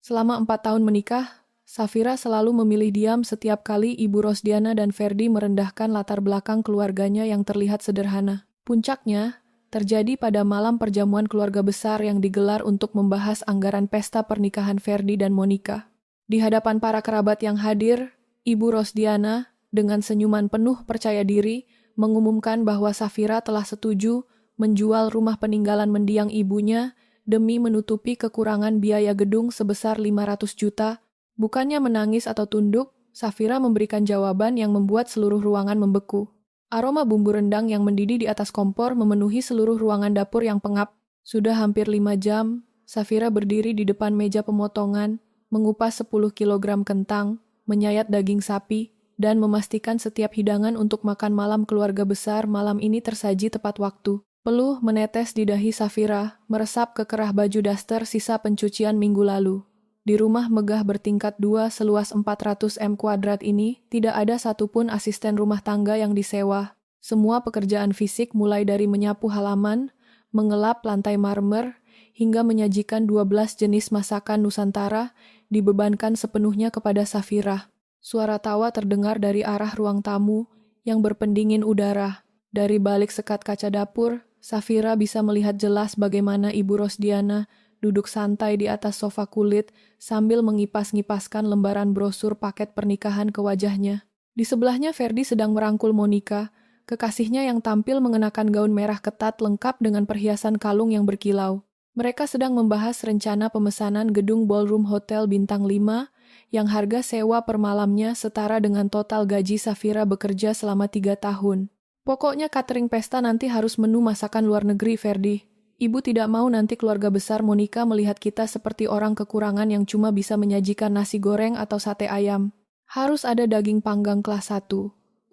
Selama 4 tahun menikah, Safira selalu memilih diam setiap kali Ibu Rosdiana dan Ferdi merendahkan latar belakang keluarganya yang terlihat sederhana. Puncaknya terjadi pada malam perjamuan keluarga besar yang digelar untuk membahas anggaran pesta pernikahan Ferdi dan Monica. Di hadapan para kerabat yang hadir, Ibu Rosdiana dengan senyuman penuh percaya diri mengumumkan bahwa Safira telah setuju menjual rumah peninggalan mendiang ibunya demi menutupi kekurangan biaya gedung sebesar 500 juta. Bukannya menangis atau tunduk, Safira memberikan jawaban yang membuat seluruh ruangan membeku. Aroma bumbu rendang yang mendidih di atas kompor memenuhi seluruh ruangan dapur yang pengap. Sudah hampir 5 jam, Safira berdiri di depan meja pemotongan, mengupas 10 kilogram kentang, menyayat daging sapi, dan memastikan setiap hidangan untuk makan malam keluarga besar malam ini tersaji tepat waktu. Peluh menetes di dahi Safira, meresap ke kerah baju daster sisa pencucian minggu lalu. Di rumah megah bertingkat 2 seluas 400 m² ini, tidak ada satupun asisten rumah tangga yang disewa. Semua pekerjaan fisik mulai dari menyapu halaman, mengelap lantai marmer, hingga menyajikan 12 jenis masakan Nusantara, dibebankan sepenuhnya kepada Safira. Suara tawa terdengar dari arah ruang tamu yang berpendingin udara. Dari balik sekat kaca dapur, Safira bisa melihat jelas bagaimana Ibu Rosdiana duduk santai di atas sofa kulit sambil mengipas-ngipaskan lembaran brosur paket pernikahan ke wajahnya. Di sebelahnya Ferdi sedang merangkul Monica, kekasihnya yang tampil mengenakan gaun merah ketat lengkap dengan perhiasan kalung yang berkilau. Mereka sedang membahas rencana pemesanan gedung ballroom hotel bintang 5 yang harga sewa per malamnya setara dengan total gaji Safira bekerja selama 3 tahun. Pokoknya catering pesta nanti harus menu masakan luar negeri, Ferdi. Ibu tidak mau nanti keluarga besar Monica melihat kita seperti orang kekurangan yang cuma bisa menyajikan nasi goreng atau sate ayam. Harus ada daging panggang kelas 1,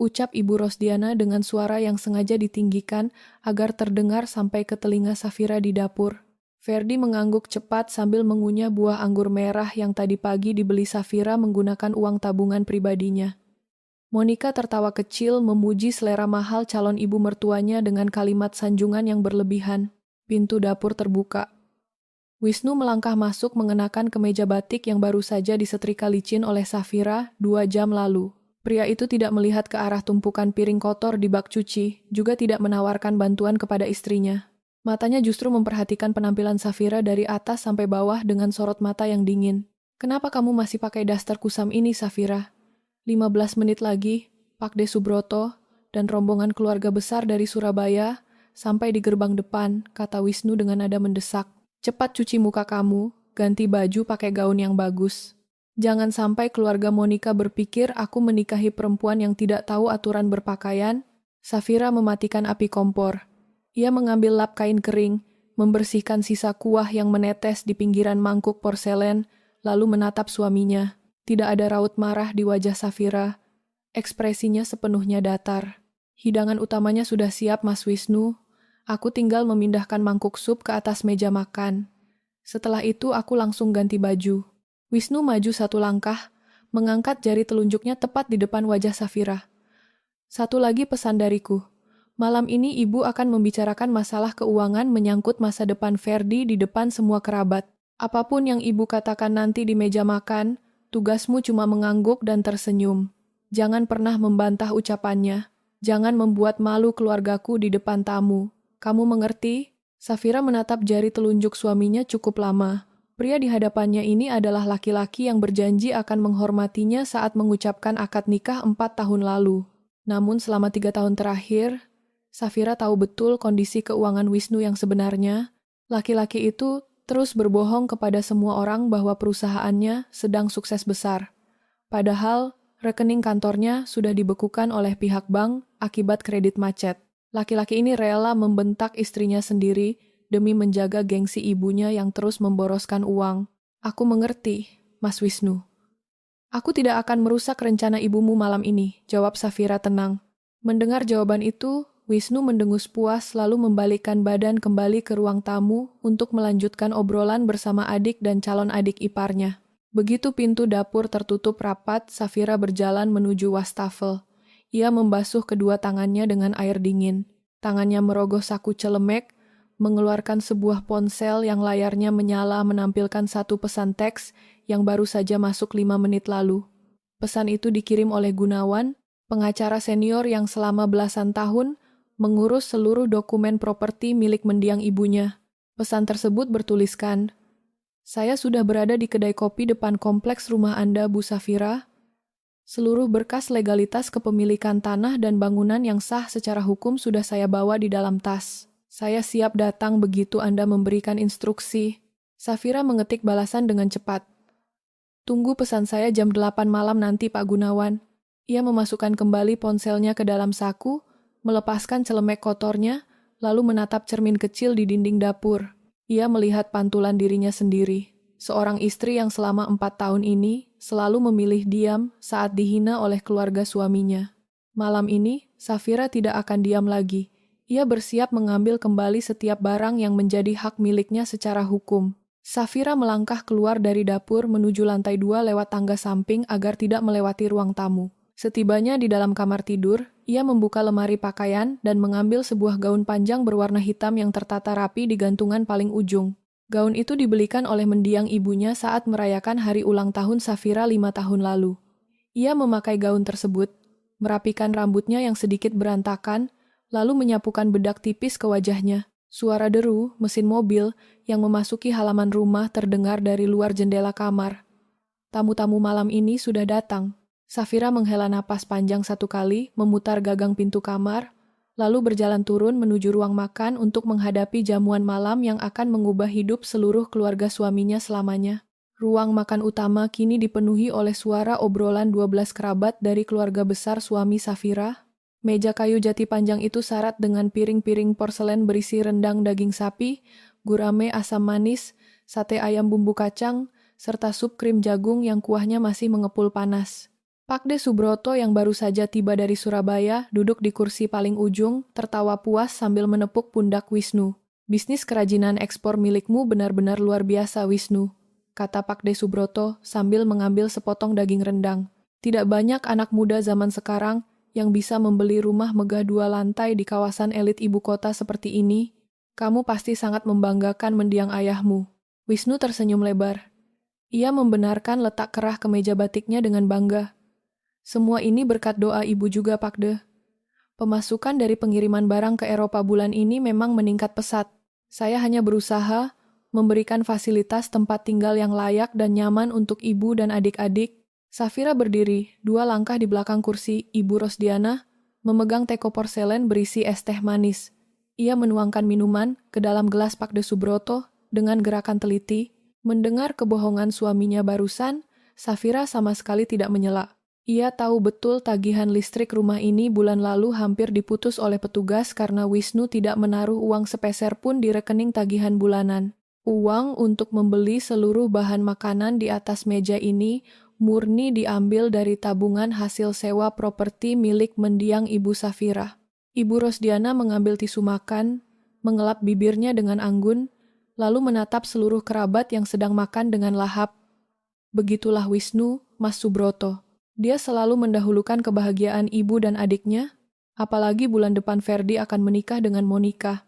ucap Ibu Rosdiana dengan suara yang sengaja ditinggikan agar terdengar sampai ke telinga Safira di dapur. Ferdi mengangguk cepat sambil mengunyah buah anggur merah yang tadi pagi dibeli Safira menggunakan uang tabungan pribadinya. Monica tertawa kecil memuji selera mahal calon ibu mertuanya dengan kalimat sanjungan yang berlebihan. Pintu dapur terbuka. Wisnu melangkah masuk mengenakan kemeja batik yang baru saja disetrika licin oleh Safira 2 jam lalu. Pria itu tidak melihat ke arah tumpukan piring kotor di bak cuci, juga tidak menawarkan bantuan kepada istrinya. Matanya justru memperhatikan penampilan Safira dari atas sampai bawah dengan sorot mata yang dingin. Kenapa kamu masih pakai daster kusam ini, Safira? 15 menit lagi, Pak De Subroto dan rombongan keluarga besar dari Surabaya sampai di gerbang depan, kata Wisnu dengan nada mendesak. Cepat cuci muka kamu, ganti baju pakai gaun yang bagus. Jangan sampai keluarga Monica berpikir aku menikahi perempuan yang tidak tahu aturan berpakaian. Safira mematikan api kompor. Ia mengambil lap kain kering, membersihkan sisa kuah yang menetes di pinggiran mangkuk porselen, lalu menatap suaminya. Tidak ada raut marah di wajah Safira. Ekspresinya sepenuhnya datar. Hidangan utamanya sudah siap, Mas Wisnu. Aku tinggal memindahkan mangkuk sup ke atas meja makan. Setelah itu aku langsung ganti baju. Wisnu maju 1 langkah, mengangkat jari telunjuknya tepat di depan wajah Safira. Satu lagi pesan dariku. Malam ini ibu akan membicarakan masalah keuangan menyangkut masa depan Ferdi di depan semua kerabat. Apapun yang ibu katakan nanti di meja makan, tugasmu cuma mengangguk dan tersenyum. Jangan pernah membantah ucapannya. Jangan membuat malu keluargaku di depan tamu. Kamu mengerti? Safira menatap jari telunjuk suaminya cukup lama. Pria di hadapannya ini adalah laki-laki yang berjanji akan menghormatinya saat mengucapkan akad nikah 4 tahun lalu. Namun selama 3 tahun terakhir, Safira tahu betul kondisi keuangan Wisnu yang sebenarnya. Laki-laki itu terus berbohong kepada semua orang bahwa perusahaannya sedang sukses besar. Padahal, rekening kantornya sudah dibekukan oleh pihak bank akibat kredit macet. Laki-laki ini rela membentak istrinya sendiri demi menjaga gengsi ibunya yang terus memboroskan uang. Aku mengerti, Mas Wisnu. Aku tidak akan merusak rencana ibumu malam ini, jawab Safira tenang. Mendengar jawaban itu, Wisnu mendengus puas lalu membalikkan badan kembali ke ruang tamu untuk melanjutkan obrolan bersama adik dan calon adik iparnya. Begitu pintu dapur tertutup rapat, Safira berjalan menuju wastafel. Ia membasuh kedua tangannya dengan air dingin. Tangannya merogoh saku celemek, mengeluarkan sebuah ponsel yang layarnya menyala menampilkan satu pesan teks yang baru saja masuk 5 menit lalu. Pesan itu dikirim oleh Gunawan, pengacara senior yang selama belasan tahun mengurus seluruh dokumen properti milik mendiang ibunya. Pesan tersebut bertuliskan, "Saya sudah berada di kedai kopi depan kompleks rumah Anda, Bu Safira. Seluruh berkas legalitas kepemilikan tanah dan bangunan yang sah secara hukum sudah saya bawa di dalam tas. Saya siap datang begitu Anda memberikan instruksi." Safira mengetik balasan dengan cepat. "Tunggu pesan saya jam 8 malam nanti, Pak Gunawan." Ia memasukkan kembali ponselnya ke dalam saku, melepaskan celemek kotornya, lalu menatap cermin kecil di dinding dapur. Ia melihat pantulan dirinya sendiri. Seorang istri yang selama 4 tahun ini selalu memilih diam saat dihina oleh keluarga suaminya. Malam ini, Safira tidak akan diam lagi. Ia bersiap mengambil kembali setiap barang yang menjadi hak miliknya secara hukum. Safira melangkah keluar dari dapur menuju lantai 2 lewat tangga samping agar tidak melewati ruang tamu. Setibanya di dalam kamar tidur, ia membuka lemari pakaian dan mengambil sebuah gaun panjang berwarna hitam yang tertata rapi di gantungan paling ujung. Gaun itu dibelikan oleh mendiang ibunya saat merayakan hari ulang tahun Safira 5 tahun lalu. Ia memakai gaun tersebut, merapikan rambutnya yang sedikit berantakan, lalu menyapukan bedak tipis ke wajahnya. Suara deru mesin mobil yang memasuki halaman rumah terdengar dari luar jendela kamar. Tamu-tamu malam ini sudah datang. Safira menghela napas panjang satu kali, memutar gagang pintu kamar, lalu berjalan turun menuju ruang makan untuk menghadapi jamuan malam yang akan mengubah hidup seluruh keluarga suaminya selamanya. Ruang makan utama kini dipenuhi oleh suara obrolan 12 kerabat dari keluarga besar suami Safira. Meja kayu jati panjang itu syarat dengan piring-piring porselen berisi rendang daging sapi, gurame asam manis, sate ayam bumbu kacang, serta sup krim jagung yang kuahnya masih mengepul panas. Pakde Subroto yang baru saja tiba dari Surabaya duduk di kursi paling ujung, tertawa puas sambil menepuk pundak Wisnu. "Bisnis kerajinan ekspor milikmu benar-benar luar biasa, Wisnu," kata Pakde Subroto sambil mengambil sepotong daging rendang. "Tidak banyak anak muda zaman sekarang yang bisa membeli rumah megah 2 lantai di kawasan elit ibu kota seperti ini. Kamu pasti sangat membanggakan mendiang ayahmu." Wisnu tersenyum lebar. Ia membenarkan letak kerah kemeja batiknya dengan bangga. "Semua ini berkat doa ibu juga, Pakde. Pemasukan dari pengiriman barang ke Eropa bulan ini memang meningkat pesat. Saya hanya berusaha memberikan fasilitas tempat tinggal yang layak dan nyaman untuk ibu dan adik-adik." Safira berdiri 2 langkah di belakang kursi Ibu Rosdiana, memegang teko porselen berisi es teh manis. Ia menuangkan minuman ke dalam gelas Pakde Subroto dengan gerakan teliti. Mendengar kebohongan suaminya barusan, Safira sama sekali tidak menyela. Ia tahu betul tagihan listrik rumah ini bulan lalu hampir diputus oleh petugas karena Wisnu tidak menaruh uang sepeser pun di rekening tagihan bulanan. Uang untuk membeli seluruh bahan makanan di atas meja ini murni diambil dari tabungan hasil sewa properti milik mendiang Ibu Safira. Ibu Rosdiana mengambil tisu makan, mengelap bibirnya dengan anggun, lalu menatap seluruh kerabat yang sedang makan dengan lahap. Begitulah Wisnu, Mas Subroto. Dia selalu mendahulukan kebahagiaan ibu dan adiknya, apalagi bulan depan Ferdi akan menikah dengan Monica.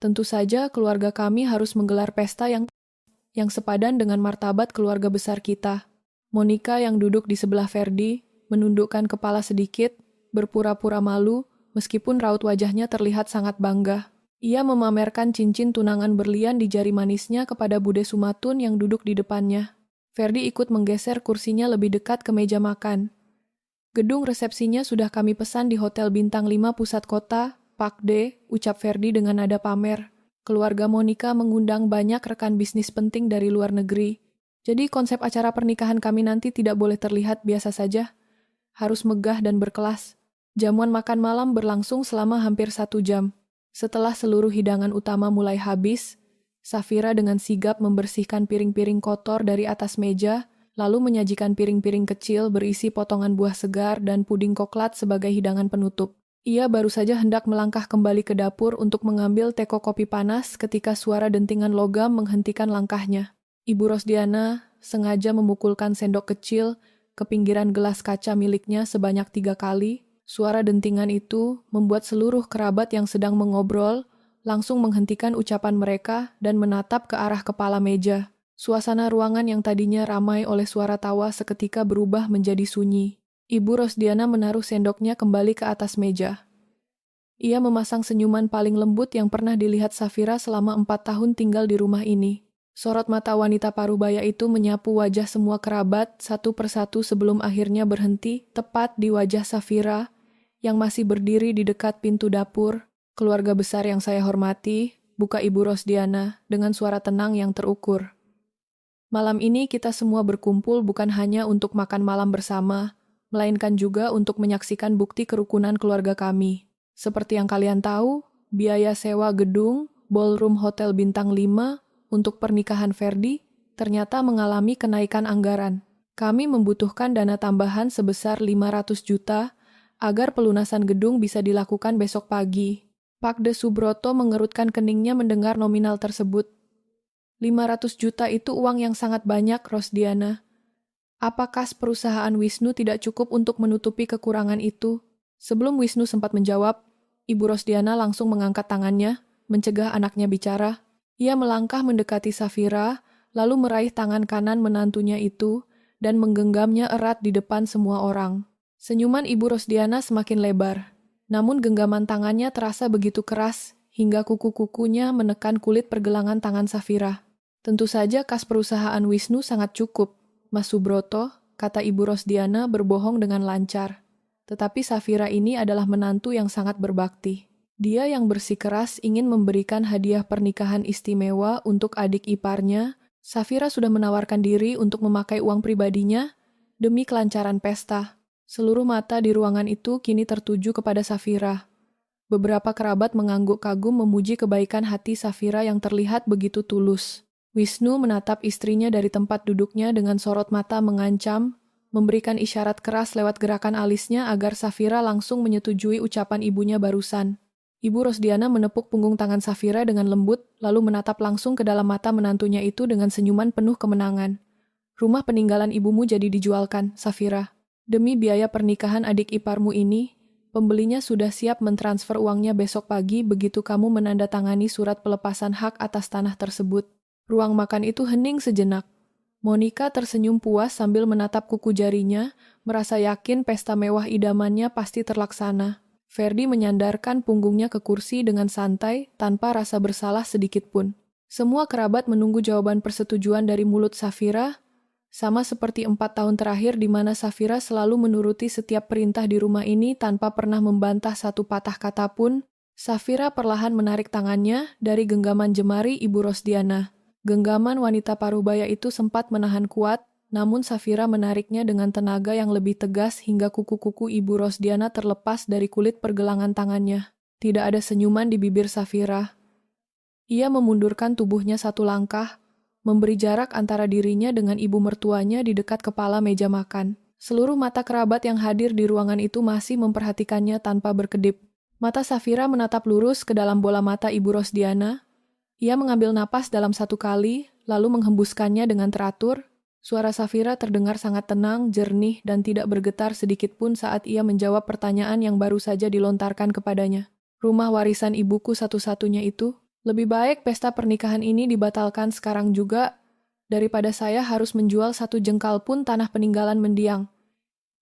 Tentu saja keluarga kami harus menggelar pesta yang sepadan dengan martabat keluarga besar kita. Monica yang duduk di sebelah Ferdi, menundukkan kepala sedikit, berpura-pura malu, meskipun raut wajahnya terlihat sangat bangga. Ia memamerkan cincin tunangan berlian di jari manisnya kepada Bude Sumatun yang duduk di depannya. Ferdi ikut menggeser kursinya lebih dekat ke meja makan. "Gedung resepsinya sudah kami pesan di Hotel Bintang 5 pusat kota, Pakde," ucap Ferdi dengan nada pamer. "Keluarga Monica mengundang banyak rekan bisnis penting dari luar negeri. Jadi konsep acara pernikahan kami nanti tidak boleh terlihat biasa saja. Harus megah dan berkelas." Jamuan makan malam berlangsung selama hampir 1 jam. Setelah seluruh hidangan utama mulai habis, Safira dengan sigap membersihkan piring-piring kotor dari atas meja, lalu menyajikan piring-piring kecil berisi potongan buah segar dan puding koklat sebagai hidangan penutup. Ia baru saja hendak melangkah kembali ke dapur untuk mengambil teko kopi panas ketika suara dentingan logam menghentikan langkahnya. Ibu Rosdiana sengaja memukulkan sendok kecil ke pinggiran gelas kaca miliknya sebanyak 3 kali. Suara dentingan itu membuat seluruh kerabat yang sedang mengobrol langsung menghentikan ucapan mereka dan menatap ke arah kepala meja. Suasana ruangan yang tadinya ramai oleh suara tawa seketika berubah menjadi sunyi. Ibu Rosdiana menaruh sendoknya kembali ke atas meja. Ia memasang senyuman paling lembut yang pernah dilihat Safira selama 4 tahun tinggal di rumah ini. Sorot mata wanita parubaya itu menyapu wajah semua kerabat satu persatu sebelum akhirnya berhenti tepat di wajah Safira yang masih berdiri di dekat pintu dapur. Keluarga besar yang saya hormati, buka Ibu Rosdiana dengan suara tenang yang terukur. Malam ini kita semua berkumpul bukan hanya untuk makan malam bersama, melainkan juga untuk menyaksikan bukti kerukunan keluarga kami. Seperti yang kalian tahu, biaya sewa gedung Ballroom Hotel Bintang 5 untuk pernikahan Ferdi ternyata mengalami kenaikan anggaran. Kami membutuhkan dana tambahan sebesar 500 juta agar pelunasan gedung bisa dilakukan besok pagi. Pak De Subroto mengerutkan keningnya mendengar nominal tersebut. 500 juta itu uang yang sangat banyak, Rosdiana. Apakah perusahaan Wisnu tidak cukup untuk menutupi kekurangan itu? Sebelum Wisnu sempat menjawab, Ibu Rosdiana langsung mengangkat tangannya, mencegah anaknya bicara. Ia melangkah mendekati Safira, lalu meraih tangan kanan menantunya itu, dan menggenggamnya erat di depan semua orang. Senyuman Ibu Rosdiana semakin lebar. Namun genggaman tangannya terasa begitu keras, hingga kuku-kukunya menekan kulit pergelangan tangan Safira. Tentu saja kas perusahaan Wisnu sangat cukup, Mas Subroto, kata Ibu Rosdiana berbohong dengan lancar. Tetapi Safira ini adalah menantu yang sangat berbakti. Dia yang bersikeras ingin memberikan hadiah pernikahan istimewa untuk adik iparnya. Safira sudah menawarkan diri untuk memakai uang pribadinya demi kelancaran pesta. Seluruh mata di ruangan itu kini tertuju kepada Safira. Beberapa kerabat mengangguk kagum memuji kebaikan hati Safira yang terlihat begitu tulus. Wisnu menatap istrinya dari tempat duduknya dengan sorot mata mengancam, memberikan isyarat keras lewat gerakan alisnya agar Safira langsung menyetujui ucapan ibunya barusan. Ibu Rosdiana menepuk punggung tangan Safira dengan lembut, lalu menatap langsung ke dalam mata menantunya itu dengan senyuman penuh kemenangan. Rumah peninggalan ibumu jadi dijualkan, Safira. Demi biaya pernikahan adik iparmu ini, pembelinya sudah siap mentransfer uangnya besok pagi begitu kamu menandatangani surat pelepasan hak atas tanah tersebut. Ruang makan itu hening sejenak. Monica tersenyum puas sambil menatap kuku jarinya, merasa yakin pesta mewah idamannya pasti terlaksana. Ferdi menyandarkan punggungnya ke kursi dengan santai, tanpa rasa bersalah sedikit pun. Semua kerabat menunggu jawaban persetujuan dari mulut Safira, sama seperti 4 tahun terakhir di mana Safira selalu menuruti setiap perintah di rumah ini tanpa pernah membantah satu patah kata pun. Safira perlahan menarik tangannya dari genggaman jemari Ibu Rosdiana. Genggaman wanita parubaya itu sempat menahan kuat, namun Safira menariknya dengan tenaga yang lebih tegas hingga kuku-kuku Ibu Rosdiana terlepas dari kulit pergelangan tangannya. Tidak ada senyuman di bibir Safira. Ia memundurkan tubuhnya satu langkah, memberi jarak antara dirinya dengan ibu mertuanya di dekat kepala meja makan. Seluruh mata kerabat yang hadir di ruangan itu masih memperhatikannya tanpa berkedip. Mata Safira menatap lurus ke dalam bola mata Ibu Rosdiana. Ia mengambil napas dalam satu kali, lalu menghembuskannya dengan teratur. Suara Safira terdengar sangat tenang, jernih, dan tidak bergetar sedikit pun saat ia menjawab pertanyaan yang baru saja dilontarkan kepadanya. Rumah warisan ibuku satu-satunya itu, lebih baik pesta pernikahan ini dibatalkan sekarang juga, daripada saya harus menjual 1 jengkal pun tanah peninggalan mendiang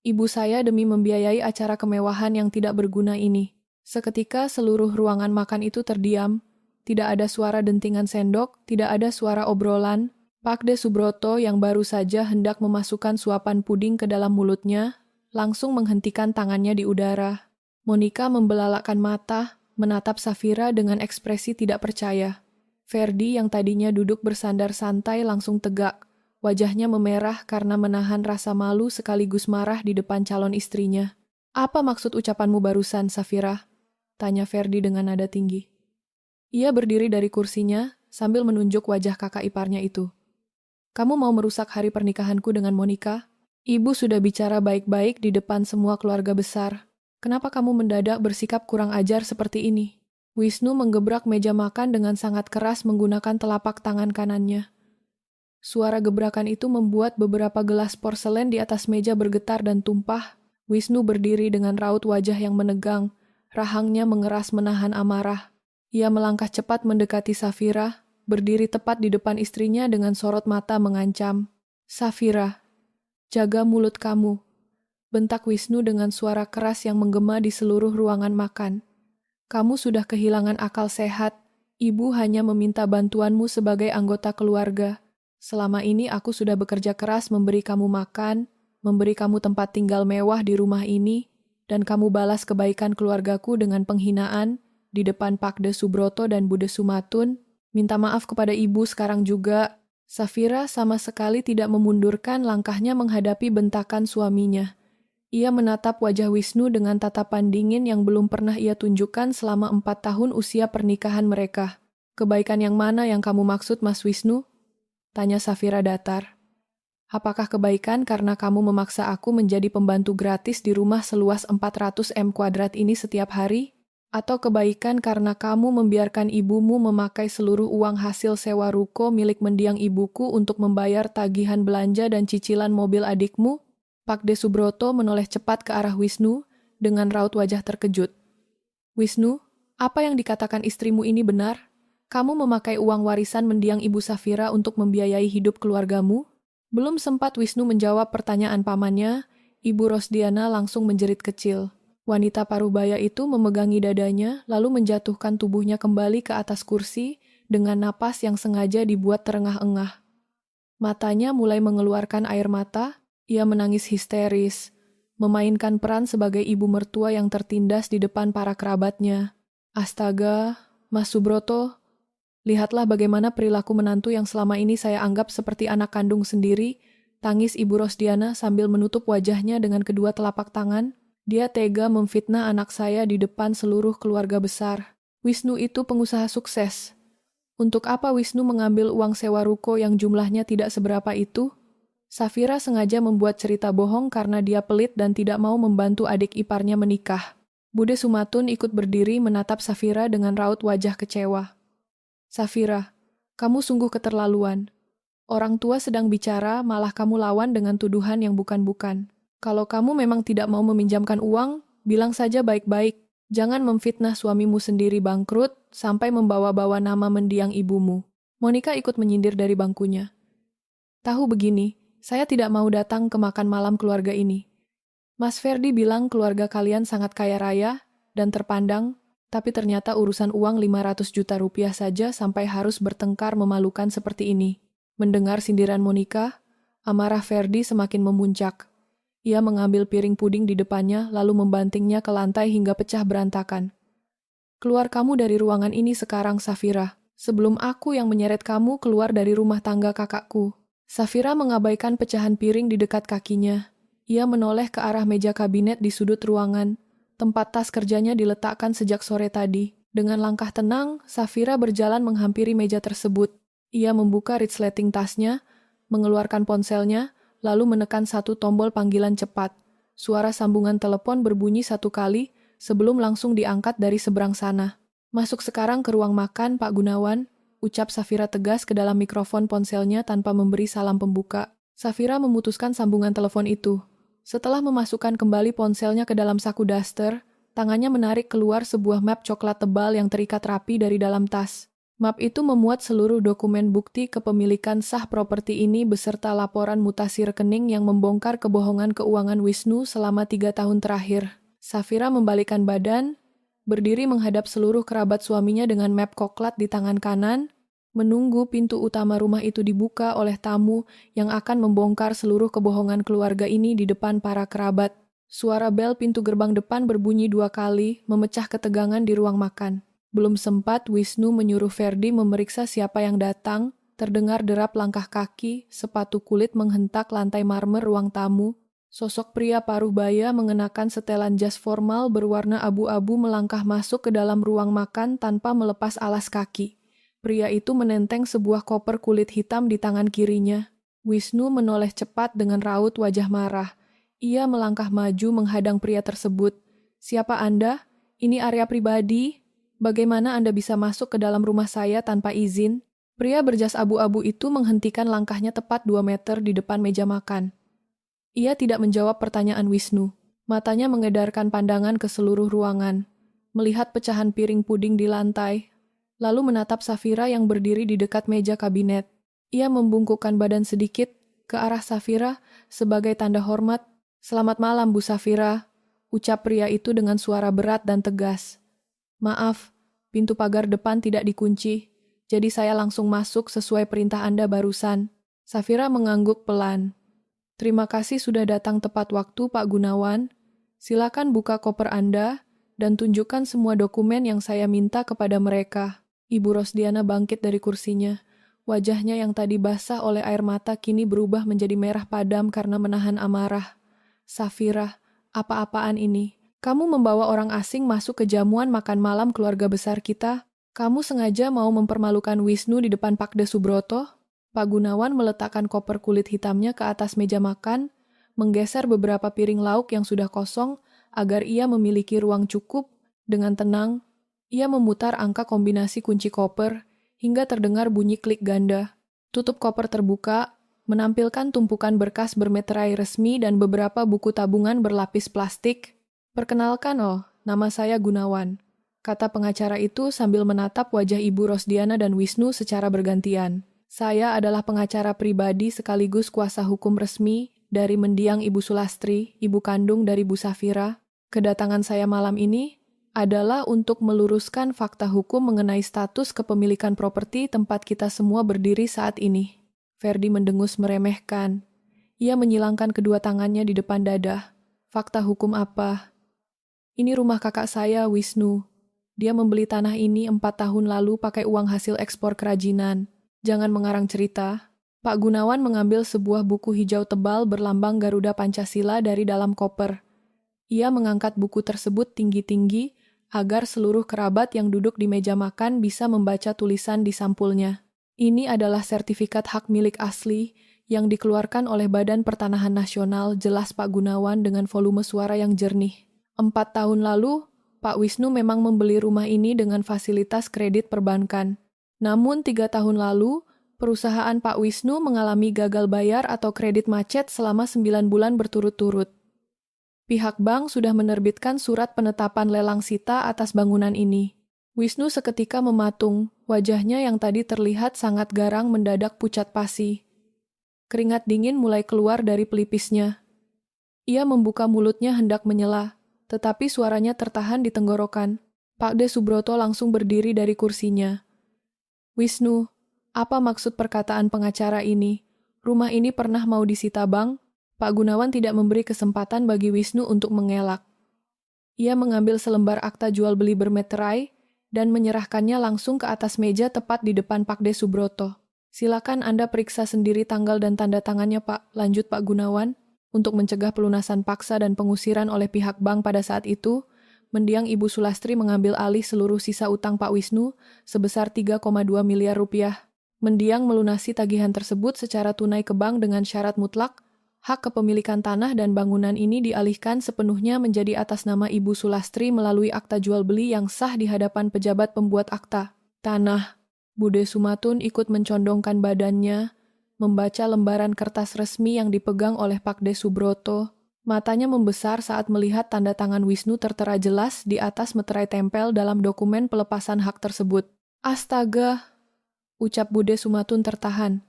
ibu saya demi membiayai acara kemewahan yang tidak berguna ini. Seketika seluruh ruangan makan itu terdiam, tidak ada suara dentingan sendok, tidak ada suara obrolan. Pak De Subroto yang baru saja hendak memasukkan suapan puding ke dalam mulutnya, langsung menghentikan tangannya di udara. Monica membelalakkan mata, menatap Safira dengan ekspresi tidak percaya. Ferdi yang tadinya duduk bersandar santai langsung tegak. Wajahnya memerah karena menahan rasa malu sekaligus marah di depan calon istrinya. "Apa maksud ucapanmu barusan, Safira?" tanya Ferdi dengan nada tinggi. Ia berdiri dari kursinya sambil menunjuk wajah kakak iparnya itu. "Kamu mau merusak hari pernikahanku dengan Monica? Ibu sudah bicara baik-baik di depan semua keluarga besar. Kenapa kamu mendadak bersikap kurang ajar seperti ini?" Wisnu menggebrak meja makan dengan sangat keras menggunakan telapak tangan kanannya. Suara gebrakan itu membuat beberapa gelas porselen di atas meja bergetar dan tumpah. Wisnu berdiri dengan raut wajah yang menegang, rahangnya mengeras menahan amarah. Ia melangkah cepat mendekati Safira, berdiri tepat di depan istrinya dengan sorot mata mengancam. "Safira, jaga mulut kamu," bentak Wisnu dengan suara keras yang menggema di seluruh ruangan makan. "Kamu sudah kehilangan akal sehat. Ibu hanya meminta bantuanmu sebagai anggota keluarga. Selama ini aku sudah bekerja keras memberi kamu makan, memberi kamu tempat tinggal mewah di rumah ini, dan kamu balas kebaikan keluargaku dengan penghinaan di depan Pakde Subroto dan Bude Sumatun. Minta maaf kepada ibu sekarang juga." Safira sama sekali tidak memundurkan langkahnya menghadapi bentakan suaminya. Ia menatap wajah Wisnu dengan tatapan dingin yang belum pernah ia tunjukkan selama 4 tahun usia pernikahan mereka. "Kebaikan yang mana yang kamu maksud, Mas Wisnu?" tanya Safira datar. "Apakah kebaikan karena kamu memaksa aku menjadi pembantu gratis di rumah seluas 400 m² ini setiap hari? Atau kebaikan karena kamu membiarkan ibumu memakai seluruh uang hasil sewa ruko milik mendiang ibuku untuk membayar tagihan belanja dan cicilan mobil adikmu?" Pakde Subroto menoleh cepat ke arah Wisnu dengan raut wajah terkejut. "Wisnu, apa yang dikatakan istrimu ini benar? Kamu memakai uang warisan mendiang ibu Safira untuk membiayai hidup keluargamu?" Belum sempat Wisnu menjawab pertanyaan pamannya, Ibu Rosdiana langsung menjerit kecil. Wanita parubaya itu memegangi dadanya, lalu menjatuhkan tubuhnya kembali ke atas kursi dengan napas yang sengaja dibuat terengah-engah. Matanya mulai mengeluarkan air mata. Ia menangis histeris, memainkan peran sebagai ibu mertua yang tertindas di depan para kerabatnya. "Astaga, Mas Subroto, lihatlah bagaimana perilaku menantu yang selama ini saya anggap seperti anak kandung sendiri," tangis Ibu Rosdiana sambil menutup wajahnya dengan kedua telapak tangan. "Dia tega memfitnah anak saya di depan seluruh keluarga besar. Wisnu itu pengusaha sukses. Untuk apa Wisnu mengambil uang sewa ruko yang jumlahnya tidak seberapa itu?" Safira sengaja membuat cerita bohong karena dia pelit dan tidak mau membantu adik iparnya menikah. Bude Sumatun ikut berdiri menatap Safira dengan raut wajah kecewa. "Safira, kamu sungguh keterlaluan. Orang tua sedang bicara, malah kamu lawan dengan tuduhan yang bukan-bukan. Kalau kamu memang tidak mau meminjamkan uang, bilang saja baik-baik. Jangan memfitnah suamimu sendiri bangkrut sampai membawa-bawa nama mendiang ibumu." Monika ikut menyindir dari bangkunya. "Tahu begini, saya tidak mau datang ke makan malam keluarga ini. Mas Ferdi bilang keluarga kalian sangat kaya raya dan terpandang, tapi ternyata urusan uang 500 juta rupiah saja sampai harus bertengkar memalukan seperti ini." Mendengar sindiran Monika, amarah Ferdi semakin memuncak. Ia mengambil piring puding di depannya lalu membantingnya ke lantai hingga pecah berantakan. "Keluar kamu dari ruangan ini sekarang, Safira, sebelum aku yang menyeret kamu keluar dari rumah tangga kakakku." Safira mengabaikan pecahan piring di dekat kakinya. Ia menoleh ke arah meja kabinet di sudut ruangan, tempat tas kerjanya diletakkan sejak sore tadi. Dengan langkah tenang, Safira berjalan menghampiri meja tersebut. Ia membuka resleting tasnya, mengeluarkan ponselnya, lalu menekan satu tombol panggilan cepat. Suara sambungan telepon berbunyi 1 kali sebelum langsung diangkat dari seberang sana. "Masuk sekarang ke ruang makan, Pak Gunawan," ucap Safira tegas ke dalam mikrofon ponselnya tanpa memberi salam pembuka. Safira memutuskan sambungan telepon itu. Setelah memasukkan kembali ponselnya ke dalam saku daster, tangannya menarik keluar sebuah map coklat tebal yang terikat rapi dari dalam tas. Map itu memuat seluruh dokumen bukti kepemilikan sah properti ini beserta laporan mutasi rekening yang membongkar kebohongan keuangan Wisnu selama 3 tahun terakhir. Safira membalikkan badan, berdiri menghadap seluruh kerabat suaminya dengan map coklat di tangan kanan, menunggu pintu utama rumah itu dibuka oleh tamu yang akan membongkar seluruh kebohongan keluarga ini di depan para kerabat. Suara bel pintu gerbang depan berbunyi 2 kali, memecah ketegangan di ruang makan. Belum sempat Wisnu menyuruh Ferdi memeriksa siapa yang datang, terdengar derap langkah kaki, sepatu kulit menghentak lantai marmer ruang tamu. Sosok pria parubaya mengenakan setelan jas formal berwarna abu-abu melangkah masuk ke dalam ruang makan tanpa melepas alas kaki. Pria itu menenteng sebuah koper kulit hitam di tangan kirinya. Wisnu menoleh cepat dengan raut wajah marah. Ia melangkah maju menghadang pria tersebut. "Siapa Anda? Ini area pribadi. Bagaimana Anda bisa masuk ke dalam rumah saya tanpa izin?" Pria berjas abu-abu itu menghentikan langkahnya tepat 2 meter di depan meja makan. Ia tidak menjawab pertanyaan Wisnu. Matanya mengedarkan pandangan ke seluruh ruangan. Melihat pecahan piring puding di lantai, lalu menatap Safira yang berdiri di dekat meja kabinet. Ia membungkukkan badan sedikit ke arah Safira sebagai tanda hormat. "Selamat malam, Bu Safira," ucap pria itu dengan suara berat dan tegas. "Maaf, pintu pagar depan tidak dikunci, jadi saya langsung masuk sesuai perintah Anda barusan." Safira mengangguk pelan. "Terima kasih sudah datang tepat waktu, Pak Gunawan. Silakan buka koper Anda dan tunjukkan semua dokumen yang saya minta kepada mereka." Ibu Rosdiana bangkit dari kursinya. Wajahnya yang tadi basah oleh air mata kini berubah menjadi merah padam karena menahan amarah. "Safira, apa-apaan ini? Kamu membawa orang asing masuk ke jamuan makan malam keluarga besar kita? Kamu sengaja mau mempermalukan Wisnu di depan Pakde Subroto?" Pak Gunawan meletakkan koper kulit hitamnya ke atas meja makan, menggeser beberapa piring lauk yang sudah kosong agar ia memiliki ruang cukup. Dengan tenang, ia memutar angka kombinasi kunci koper hingga terdengar bunyi klik ganda. Tutup koper terbuka, menampilkan tumpukan berkas bermeterai resmi dan beberapa buku tabungan berlapis plastik. "Perkenalkan, nama saya Gunawan," kata pengacara itu sambil menatap wajah Ibu Rosdiana dan Wisnu secara bergantian. "Saya adalah pengacara pribadi sekaligus kuasa hukum resmi dari mendiang Ibu Sulastri, ibu kandung dari Bu Safira. Kedatangan saya malam ini adalah untuk meluruskan fakta hukum mengenai status kepemilikan properti tempat kita semua berdiri saat ini." Ferdi mendengus meremehkan. Ia menyilangkan kedua tangannya di depan dada. "Fakta hukum apa?" "Ini rumah kakak saya, Wisnu. Dia membeli tanah ini 4 tahun lalu pakai uang hasil ekspor kerajinan. Jangan mengarang cerita." Pak Gunawan mengambil sebuah buku hijau tebal berlambang Garuda Pancasila dari dalam koper. Ia mengangkat buku tersebut tinggi-tinggi agar seluruh kerabat yang duduk di meja makan bisa membaca tulisan di sampulnya. "Ini adalah sertifikat hak milik asli yang dikeluarkan oleh Badan Pertanahan Nasional," jelas Pak Gunawan dengan volume suara yang jernih. 4 tahun lalu, Pak Wisnu memang membeli rumah ini dengan fasilitas kredit perbankan. Namun 3 tahun lalu, perusahaan Pak Wisnu mengalami gagal bayar atau kredit macet selama 9 bulan berturut-turut. Pihak bank sudah menerbitkan surat penetapan lelang sita atas bangunan ini. Wisnu seketika mematung, wajahnya yang tadi terlihat sangat garang mendadak pucat pasi. Keringat dingin mulai keluar dari pelipisnya. Ia membuka mulutnya hendak menyela, tetapi suaranya tertahan di tenggorokan. Pakde Subroto langsung berdiri dari kursinya. "Wisnu, apa maksud perkataan pengacara ini? Rumah ini pernah mau disita bank?" Pak Gunawan tidak memberi kesempatan bagi Wisnu untuk mengelak. Ia mengambil selembar akta jual beli bermeterai dan menyerahkannya langsung ke atas meja tepat di depan Pakde Subroto. "Silakan Anda periksa sendiri tanggal dan tanda tangannya, Pak," lanjut Pak Gunawan. Untuk mencegah pelunasan paksa dan pengusiran oleh pihak bank pada saat itu, mendiang Ibu Sulastri mengambil alih seluruh sisa utang Pak Wisnu sebesar 3,2 miliar rupiah. Mendiang melunasi tagihan tersebut secara tunai ke bank dengan syarat mutlak. Hak kepemilikan tanah dan bangunan ini dialihkan sepenuhnya menjadi atas nama Ibu Sulastri melalui akta jual beli yang sah di hadapan pejabat pembuat akta. "Tanah." Bude Sumatun ikut mencondongkan badannya, membaca lembaran kertas resmi yang dipegang oleh Pakde Subroto. Matanya membesar saat melihat tanda tangan Wisnu tertera jelas di atas meterai tempel dalam dokumen pelepasan hak tersebut. "Astaga," ucap Bude Sumatun tertahan.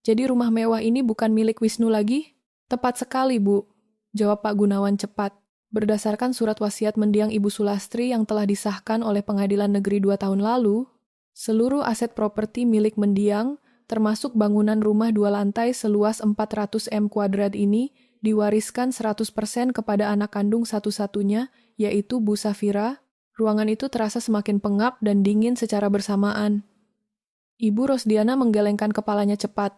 "Jadi rumah mewah ini bukan milik Wisnu lagi?" "Tepat sekali, Bu," jawab Pak Gunawan cepat. Berdasarkan surat wasiat mendiang Ibu Sulastri yang telah disahkan oleh Pengadilan Negeri 2 tahun lalu, seluruh aset properti milik mendiang, termasuk bangunan rumah 2 lantai seluas 400 m² ini, diwariskan 100% kepada anak kandung satu-satunya, yaitu Bu Safira. Ruangan itu terasa semakin pengap dan dingin secara bersamaan. Ibu Rosdiana menggelengkan kepalanya cepat.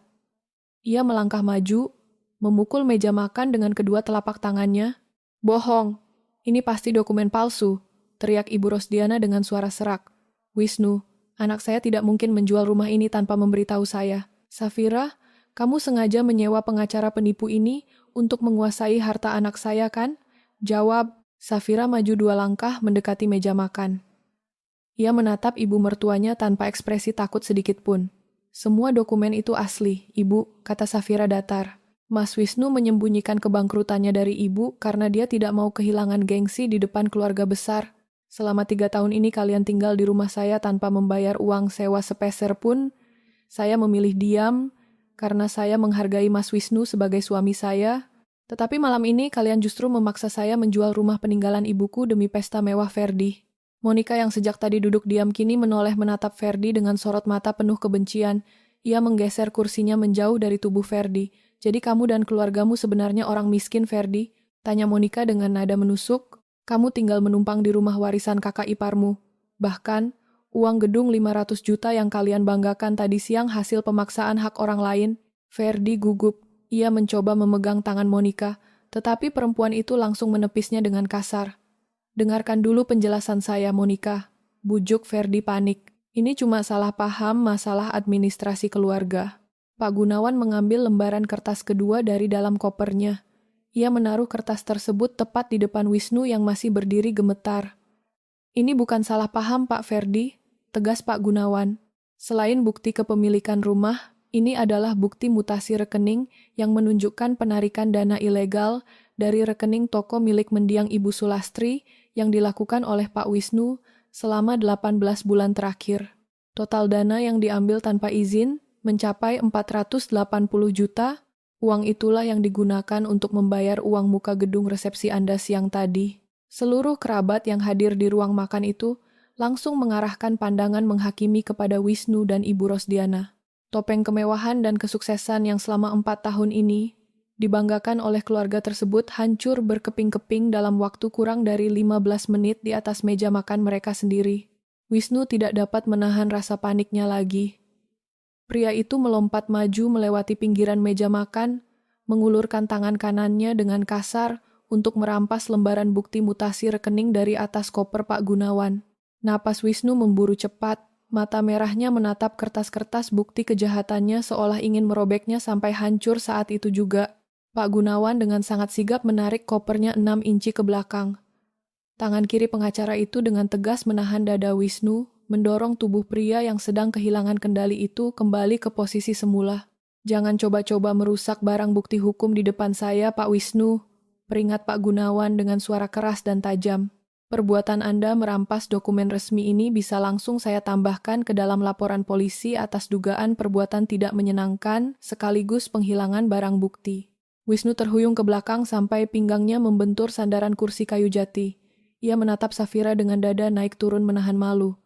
Ia melangkah maju, memukul meja makan dengan kedua telapak tangannya. "Bohong, ini pasti dokumen palsu," teriak Ibu Rosdiana dengan suara serak. "Wisnu, anak saya tidak mungkin menjual rumah ini tanpa memberitahu saya." "Safira, kamu sengaja menyewa pengacara penipu ini untuk menguasai harta anak saya, kan?" Jawab. Safira maju 2 langkah mendekati meja makan. Ia menatap ibu mertuanya tanpa ekspresi takut sedikit pun. "Semua dokumen itu asli, Ibu," kata Safira datar. Mas Wisnu menyembunyikan kebangkrutannya dari ibu karena dia tidak mau kehilangan gengsi di depan keluarga besar. Selama 3 tahun ini kalian tinggal di rumah saya tanpa membayar uang sewa sepeser pun. Saya memilih diam karena saya menghargai Mas Wisnu sebagai suami saya. Tetapi malam ini kalian justru memaksa saya menjual rumah peninggalan ibuku demi pesta mewah Ferdi. Monica yang sejak tadi duduk diam kini menoleh menatap Ferdi dengan sorot mata penuh kebencian. Ia menggeser kursinya menjauh dari tubuh Ferdi. Jadi kamu dan keluargamu sebenarnya orang miskin, Ferdi? Tanya Monica dengan nada menusuk. Kamu tinggal menumpang di rumah warisan kakak iparmu. Bahkan, uang gedung 500 juta yang kalian banggakan tadi siang hasil pemaksaan hak orang lain. Ferdi gugup. Ia mencoba memegang tangan Monica, tetapi perempuan itu langsung menepisnya dengan kasar. Dengarkan dulu penjelasan saya, Monica. Bujuk Ferdi panik. Ini cuma salah paham masalah administrasi keluarga. Pak Gunawan mengambil lembaran kertas kedua dari dalam kopernya. Ia menaruh kertas tersebut tepat di depan Wisnu yang masih berdiri gemetar. Ini bukan salah paham, Pak Ferdi, tegas Pak Gunawan. Selain bukti kepemilikan rumah, ini adalah bukti mutasi rekening yang menunjukkan penarikan dana ilegal dari rekening toko milik mendiang Ibu Sulastri yang dilakukan oleh Pak Wisnu selama 18 bulan terakhir. Total dana yang diambil tanpa izin mencapai 480 juta. Uang itulah yang digunakan untuk membayar uang muka gedung resepsi Anda siang tadi. Seluruh kerabat yang hadir di ruang makan itu langsung mengarahkan pandangan menghakimi kepada Wisnu dan Ibu Rosdiana. Topeng kemewahan dan kesuksesan yang selama 4 tahun ini dibanggakan oleh keluarga tersebut hancur berkeping-keping dalam waktu kurang dari 15 menit di atas meja makan mereka sendiri. Wisnu tidak dapat menahan rasa paniknya lagi. Pria itu melompat maju melewati pinggiran meja makan, mengulurkan tangan kanannya dengan kasar untuk merampas lembaran bukti mutasi rekening dari atas koper Pak Gunawan. Napas Wisnu memburu cepat. Mata merahnya menatap kertas-kertas bukti kejahatannya seolah ingin merobeknya sampai hancur saat itu juga. Pak Gunawan dengan sangat sigap menarik kopernya 6 inci ke belakang. Tangan kiri pengacara itu dengan tegas menahan dada Wisnu, mendorong tubuh pria yang sedang kehilangan kendali itu kembali ke posisi semula. Jangan coba-coba merusak barang bukti hukum di depan saya, Pak Wisnu, peringat Pak Gunawan dengan suara keras dan tajam. Perbuatan Anda merampas dokumen resmi ini bisa langsung saya tambahkan ke dalam laporan polisi atas dugaan perbuatan tidak menyenangkan sekaligus penghilangan barang bukti. Wisnu terhuyung ke belakang sampai pinggangnya membentur sandaran kursi kayu jati. Ia menatap Safira dengan dada naik turun menahan malu.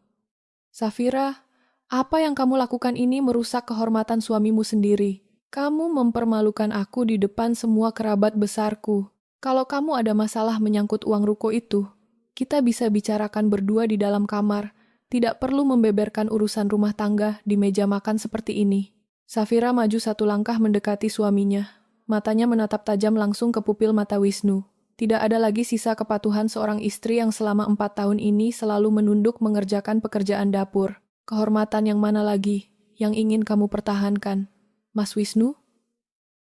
Safira, apa yang kamu lakukan ini merusak kehormatan suamimu sendiri. Kamu mempermalukan aku di depan semua kerabat besarku. Kalau kamu ada masalah menyangkut uang ruko itu, kita bisa bicarakan berdua di dalam kamar, tidak perlu membeberkan urusan rumah tangga di meja makan seperti ini. Safira maju 1 langkah mendekati suaminya. Matanya menatap tajam langsung ke pupil mata Wisnu. Tidak ada lagi sisa kepatuhan seorang istri yang selama 4 tahun ini selalu menunduk mengerjakan pekerjaan dapur. Kehormatan yang mana lagi yang ingin kamu pertahankan, Mas Wisnu?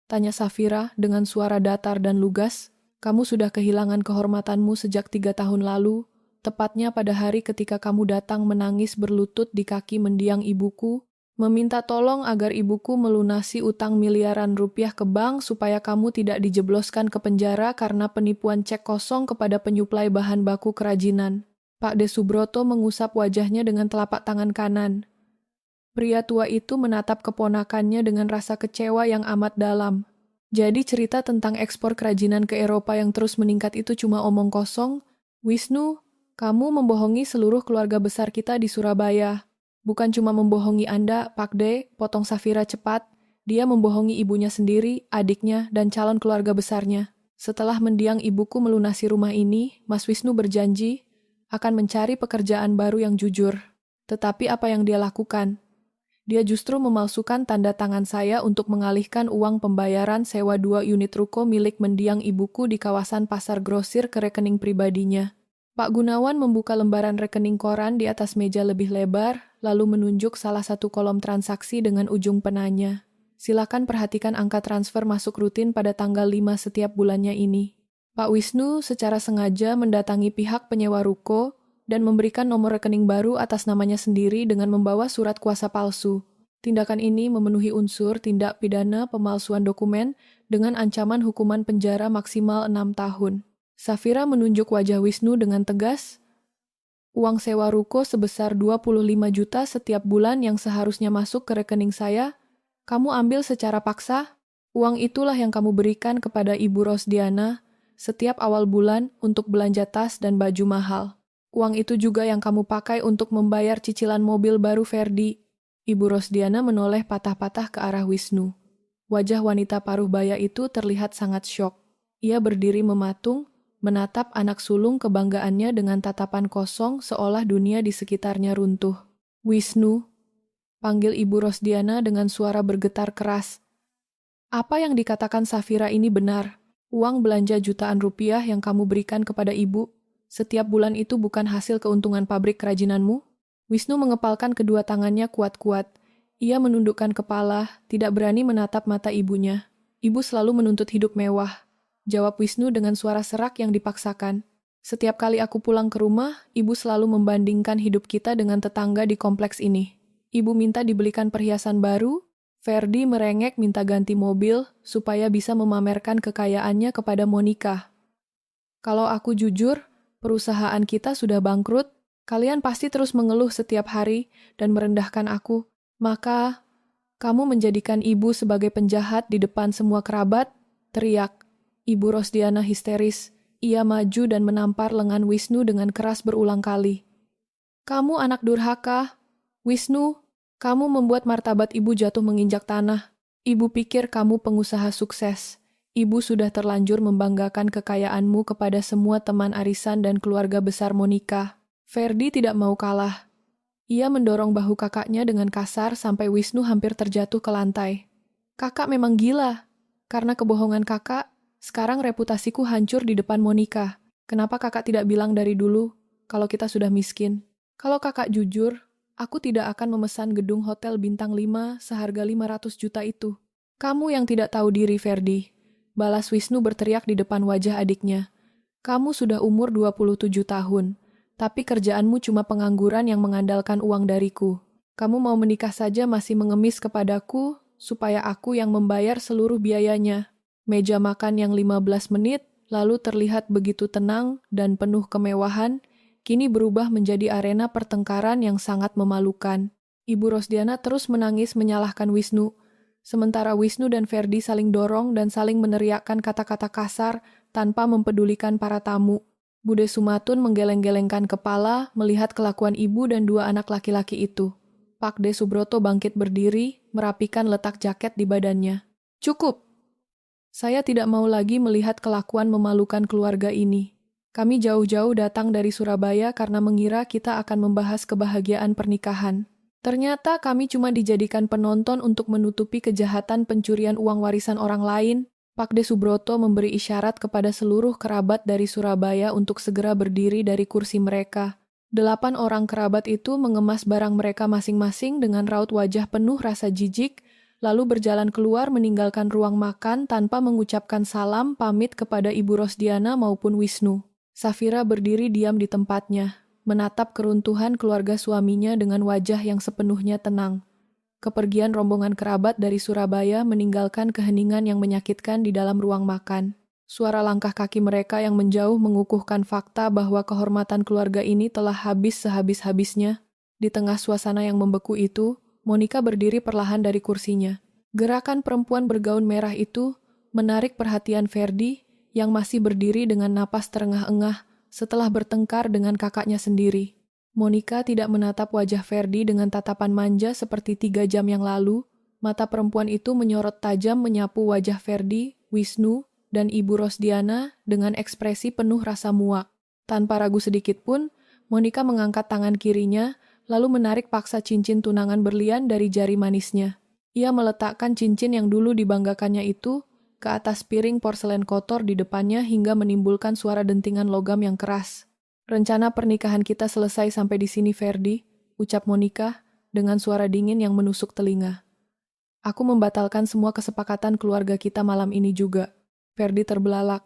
Tanya Safira dengan suara datar dan lugas. Kamu sudah kehilangan kehormatanmu sejak 3 tahun lalu, tepatnya pada hari ketika kamu datang menangis berlutut di kaki mendiang ibuku, meminta tolong agar ibuku melunasi utang miliaran rupiah ke bank supaya kamu tidak dijebloskan ke penjara karena penipuan cek kosong kepada penyuplai bahan baku kerajinan. Pak De Subroto mengusap wajahnya dengan telapak tangan kanan. Pria tua itu menatap keponakannya dengan rasa kecewa yang amat dalam. Jadi cerita tentang ekspor kerajinan ke Eropa yang terus meningkat itu cuma omong kosong? Wisnu, kamu membohongi seluruh keluarga besar kita di Surabaya. Bukan cuma membohongi Anda, Pak De, potong Safira cepat. Dia membohongi ibunya sendiri, adiknya, dan calon keluarga besarnya. Setelah mendiang ibuku melunasi rumah ini, Mas Wisnu berjanji akan mencari pekerjaan baru yang jujur. Tetapi apa yang dia lakukan? Dia justru memalsukan tanda tangan saya untuk mengalihkan uang pembayaran sewa 2 unit ruko milik mendiang ibuku di kawasan Pasar Grosir ke rekening pribadinya. Pak Gunawan membuka lembaran rekening koran di atas meja lebih lebar, lalu menunjuk salah satu kolom transaksi dengan ujung penanya. Silakan perhatikan angka transfer masuk rutin pada tanggal 5 setiap bulannya ini. Pak Wisnu secara sengaja mendatangi pihak penyewa ruko dan memberikan nomor rekening baru atas namanya sendiri dengan membawa surat kuasa palsu. Tindakan ini memenuhi unsur tindak pidana pemalsuan dokumen dengan ancaman hukuman penjara maksimal 6 tahun. Safira menunjuk wajah Wisnu dengan tegas. Uang sewa ruko sebesar 25 juta setiap bulan yang seharusnya masuk ke rekening saya, kamu ambil secara paksa. Uang itulah yang kamu berikan kepada Ibu Rosdiana setiap awal bulan untuk belanja tas dan baju mahal. Uang itu juga yang kamu pakai untuk membayar cicilan mobil baru Ferdi. Ibu Rosdiana menoleh patah-patah ke arah Wisnu. Wajah wanita paruh baya itu terlihat sangat syok. Ia berdiri mematung, menatap anak sulung kebanggaannya dengan tatapan kosong seolah dunia di sekitarnya runtuh. Wisnu, panggil Ibu Rosdiana dengan suara bergetar keras. Apa yang dikatakan Safira ini benar. Uang belanja jutaan rupiah yang kamu berikan kepada ibu, setiap bulan itu bukan hasil keuntungan pabrik kerajinanmu? Wisnu mengepalkan kedua tangannya kuat-kuat. Ia menundukkan kepala, tidak berani menatap mata ibunya. Ibu selalu menuntut hidup mewah. Jawab Wisnu dengan suara serak yang dipaksakan. Setiap kali aku pulang ke rumah, ibu selalu membandingkan hidup kita dengan tetangga di kompleks ini. Ibu minta dibelikan perhiasan baru, Ferdi merengek minta ganti mobil supaya bisa memamerkan kekayaannya kepada Monica. Kalau aku jujur, perusahaan kita sudah bangkrut, kalian pasti terus mengeluh setiap hari dan merendahkan aku. Maka, kamu menjadikan ibu sebagai penjahat di depan semua kerabat, teriak. Ibu Rosdiana histeris. Ia maju dan menampar lengan Wisnu dengan keras berulang kali. Kamu anak durhaka. Wisnu, kamu membuat martabat ibu jatuh menginjak tanah. Ibu pikir kamu pengusaha sukses. Ibu sudah terlanjur membanggakan kekayaanmu kepada semua teman arisan dan keluarga besar Monica. Ferdi tidak mau kalah. Ia mendorong bahu kakaknya dengan kasar sampai Wisnu hampir terjatuh ke lantai. Kakak memang gila. Karena kebohongan kakak, sekarang reputasiku hancur di depan Monica. Kenapa kakak tidak bilang dari dulu kalau kita sudah miskin? Kalau kakak jujur, aku tidak akan memesan gedung hotel bintang 5 seharga 500 juta itu. Kamu yang tidak tahu diri, Ferdi. Balas Wisnu berteriak di depan wajah adiknya. Kamu sudah umur 27 tahun, tapi kerjaanmu cuma pengangguran yang mengandalkan uang dariku. Kamu mau menikah saja masih mengemis kepadaku supaya aku yang membayar seluruh biayanya. Meja makan yang 15 menit lalu terlihat begitu tenang dan penuh kemewahan, kini berubah menjadi arena pertengkaran yang sangat memalukan. Ibu Rosdiana terus menangis menyalahkan Wisnu, sementara Wisnu dan Ferdi saling dorong dan saling meneriakkan kata-kata kasar tanpa mempedulikan para tamu. Bude Sumatun menggeleng-gelengkan kepala melihat kelakuan ibu dan dua anak laki-laki itu. Pak De Subroto bangkit berdiri, merapikan letak jaket di badannya. Cukup! Saya tidak mau lagi melihat kelakuan memalukan keluarga ini. Kami jauh-jauh datang dari Surabaya karena mengira kita akan membahas kebahagiaan pernikahan. Ternyata kami cuma dijadikan penonton untuk menutupi kejahatan pencurian uang warisan orang lain. Pak De Subroto memberi isyarat kepada seluruh kerabat dari Surabaya untuk segera berdiri dari kursi mereka. 8 orang kerabat itu mengemas barang mereka masing-masing dengan raut wajah penuh rasa jijik, lalu berjalan keluar meninggalkan ruang makan tanpa mengucapkan salam pamit kepada Ibu Rosdiana maupun Wisnu. Safira berdiri diam di tempatnya, menatap keruntuhan keluarga suaminya dengan wajah yang sepenuhnya tenang. Kepergian rombongan kerabat dari Surabaya meninggalkan keheningan yang menyakitkan di dalam ruang makan. Suara langkah kaki mereka yang menjauh mengukuhkan fakta bahwa kehormatan keluarga ini telah habis sehabis-habisnya. Di tengah suasana yang membeku itu, Monica berdiri perlahan dari kursinya. Gerakan perempuan bergaun merah itu menarik perhatian Ferdi yang masih berdiri dengan napas terengah-engah setelah bertengkar dengan kakaknya sendiri. Monica tidak menatap wajah Ferdi dengan tatapan manja seperti 3 jam yang lalu. Mata perempuan itu menyorot tajam menyapu wajah Ferdi, Wisnu, dan Ibu Rosdiana dengan ekspresi penuh rasa muak. Tanpa ragu sedikit pun, Monica mengangkat tangan kirinya lalu menarik paksa cincin tunangan berlian dari jari manisnya. Ia meletakkan cincin yang dulu dibanggakannya itu ke atas piring porselen kotor di depannya hingga menimbulkan suara dentingan logam yang keras. Rencana pernikahan kita selesai sampai di sini, Ferdi, ucap Monica dengan suara dingin yang menusuk telinga. Aku membatalkan semua kesepakatan keluarga kita malam ini juga. Ferdi terbelalak.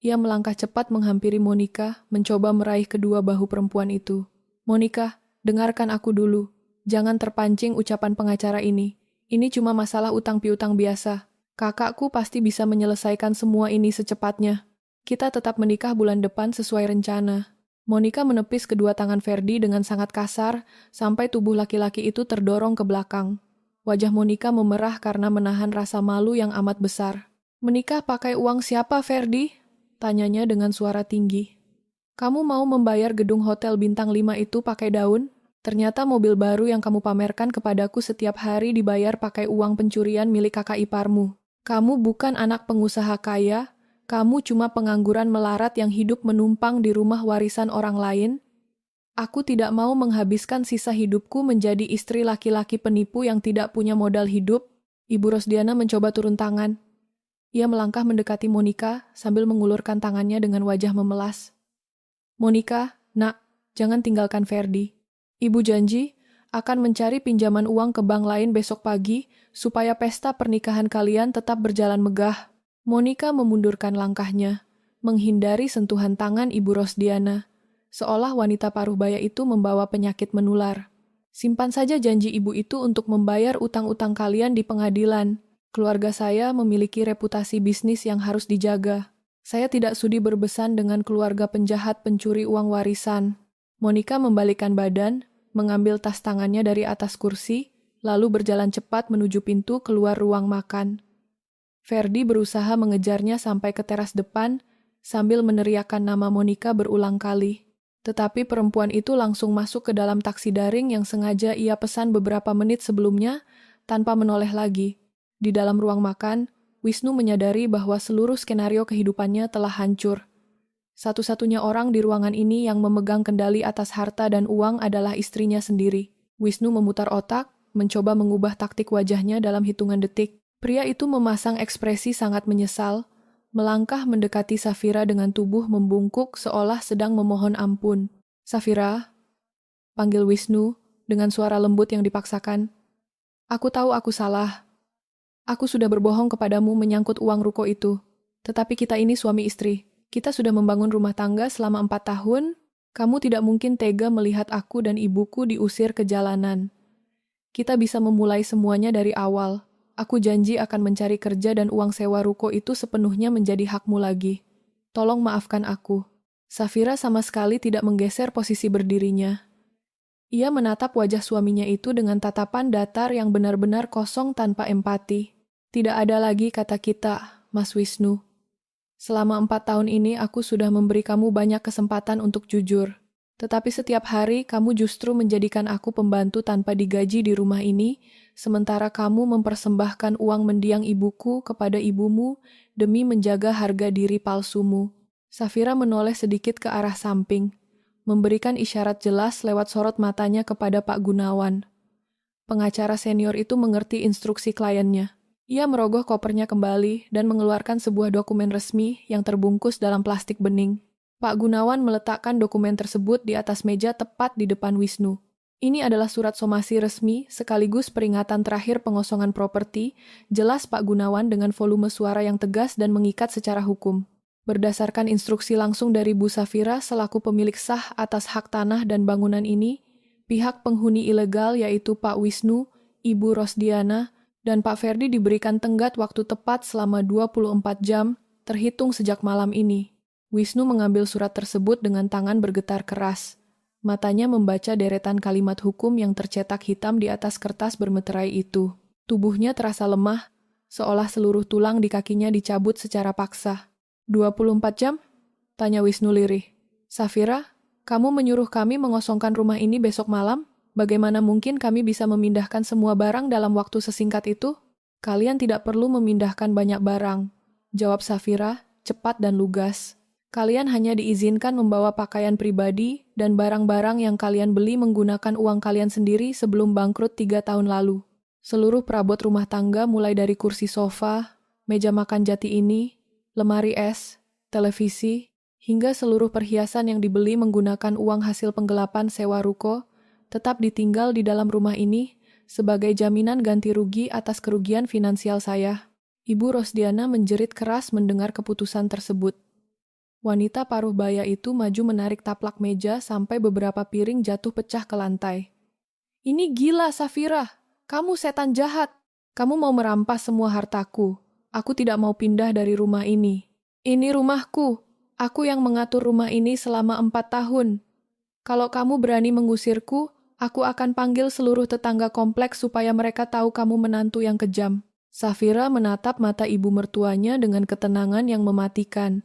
Ia melangkah cepat menghampiri Monica, mencoba meraih kedua bahu perempuan itu. Monica, dengarkan aku dulu. Jangan terpancing ucapan pengacara ini. Ini cuma masalah utang piutang biasa. Kakakku pasti bisa menyelesaikan semua ini secepatnya. Kita tetap menikah bulan depan sesuai rencana. Monica menepis kedua tangan Ferdi dengan sangat kasar, sampai tubuh laki-laki itu terdorong ke belakang. Wajah Monica memerah karena menahan rasa malu yang amat besar. "Menikah pakai uang siapa, Ferdi?" tanyanya dengan suara tinggi. "Kamu mau membayar gedung hotel bintang 5 itu pakai daun? Ternyata mobil baru yang kamu pamerkan kepadaku setiap hari dibayar pakai uang pencurian milik kakak iparmu. Kamu bukan anak pengusaha kaya, kamu cuma pengangguran melarat yang hidup menumpang di rumah warisan orang lain. Aku tidak mau menghabiskan sisa hidupku menjadi istri laki-laki penipu yang tidak punya modal hidup." Ibu Rosdiana mencoba turun tangan. Ia melangkah mendekati Monica sambil mengulurkan tangannya dengan wajah memelas. "Monica, nak, jangan tinggalkan Ferdi. Ibu janji akan mencari pinjaman uang ke bank lain besok pagi supaya pesta pernikahan kalian tetap berjalan megah." Monica memundurkan langkahnya, menghindari sentuhan tangan Ibu Rosdiana, seolah wanita paruh baya itu membawa penyakit menular. "Simpan saja janji ibu itu untuk membayar utang-utang kalian di pengadilan. Keluarga saya memiliki reputasi bisnis yang harus dijaga. Saya tidak sudi berbesan dengan keluarga penjahat pencuri uang warisan." Monica membalikkan badan, mengambil tas tangannya dari atas kursi, lalu berjalan cepat menuju pintu keluar ruang makan. Ferdi berusaha mengejarnya sampai ke teras depan, sambil meneriakkan nama Monica berulang kali. Tetapi perempuan itu langsung masuk ke dalam taksi daring yang sengaja ia pesan beberapa menit sebelumnya, tanpa menoleh lagi. Di dalam ruang makan, Wisnu menyadari bahwa seluruh skenario kehidupannya telah hancur. Satu-satunya orang di ruangan ini yang memegang kendali atas harta dan uang adalah istrinya sendiri. Wisnu memutar otak, mencoba mengubah taktik wajahnya dalam hitungan detik. Pria itu memasang ekspresi sangat menyesal, melangkah mendekati Safira dengan tubuh membungkuk seolah sedang memohon ampun. "Safira," panggil Wisnu dengan suara lembut yang dipaksakan. "Aku tahu aku salah. Aku sudah berbohong kepadamu menyangkut uang ruko itu. Tetapi kita ini suami istri. Kita sudah membangun rumah tangga selama 4 tahun. Kamu tidak mungkin tega melihat aku dan ibuku diusir ke jalanan. Kita bisa memulai semuanya dari awal. Aku janji akan mencari kerja dan uang sewa ruko itu sepenuhnya menjadi hakmu lagi. Tolong maafkan aku." Safira sama sekali tidak menggeser posisi berdirinya. Ia menatap wajah suaminya itu dengan tatapan datar yang benar-benar kosong tanpa empati. "Tidak ada lagi kata kita, Mas Wisnu. Selama 4 tahun ini aku sudah memberi kamu banyak kesempatan untuk jujur. Tetapi setiap hari kamu justru menjadikan aku pembantu tanpa digaji di rumah ini, sementara kamu mempersembahkan uang mendiang ibuku kepada ibumu demi menjaga harga diri palsumu." Safira menoleh sedikit ke arah samping, memberikan isyarat jelas lewat sorot matanya kepada Pak Gunawan. Pengacara senior itu mengerti instruksi kliennya. Ia merogoh kopernya kembali dan mengeluarkan sebuah dokumen resmi yang terbungkus dalam plastik bening. Pak Gunawan meletakkan dokumen tersebut di atas meja tepat di depan Wisnu. "Ini adalah surat somasi resmi sekaligus peringatan terakhir pengosongan properti," jelas Pak Gunawan dengan volume suara yang tegas dan mengikat secara hukum. "Berdasarkan instruksi langsung dari Bu Safira selaku pemilik sah atas hak tanah dan bangunan ini, pihak penghuni ilegal yaitu Pak Wisnu, Ibu Rosdiana, dan Pak Ferdi diberikan tenggat waktu tepat selama 24 jam, terhitung sejak malam ini." Wisnu mengambil surat tersebut dengan tangan bergetar keras. Matanya membaca deretan kalimat hukum yang tercetak hitam di atas kertas bermeterai itu. Tubuhnya terasa lemah, seolah seluruh tulang di kakinya dicabut secara paksa. 24 jam? Tanya Wisnu lirih. "Safira, kamu menyuruh kami mengosongkan rumah ini besok malam? Bagaimana mungkin kami bisa memindahkan semua barang dalam waktu sesingkat itu?" "Kalian tidak perlu memindahkan banyak barang," jawab Safira, cepat dan lugas. "Kalian hanya diizinkan membawa pakaian pribadi dan barang-barang yang kalian beli menggunakan uang kalian sendiri sebelum bangkrut 3 tahun lalu. Seluruh perabot rumah tangga mulai dari kursi sofa, meja makan jati ini, lemari es, televisi, hingga seluruh perhiasan yang dibeli menggunakan uang hasil penggelapan sewa ruko, tetap ditinggal di dalam rumah ini sebagai jaminan ganti rugi atas kerugian finansial saya." Ibu Rosdiana menjerit keras mendengar keputusan tersebut. Wanita paruh baya itu maju menarik taplak meja sampai beberapa piring jatuh pecah ke lantai. "Ini gila, Safira. Kamu setan jahat. Kamu mau merampas semua hartaku. Aku tidak mau pindah dari rumah ini. Ini rumahku. Aku yang mengatur rumah ini selama 4 tahun. Kalau kamu berani mengusirku, aku akan panggil seluruh tetangga kompleks supaya mereka tahu kamu menantu yang kejam. Safira menatap mata ibu mertuanya dengan ketenangan yang mematikan.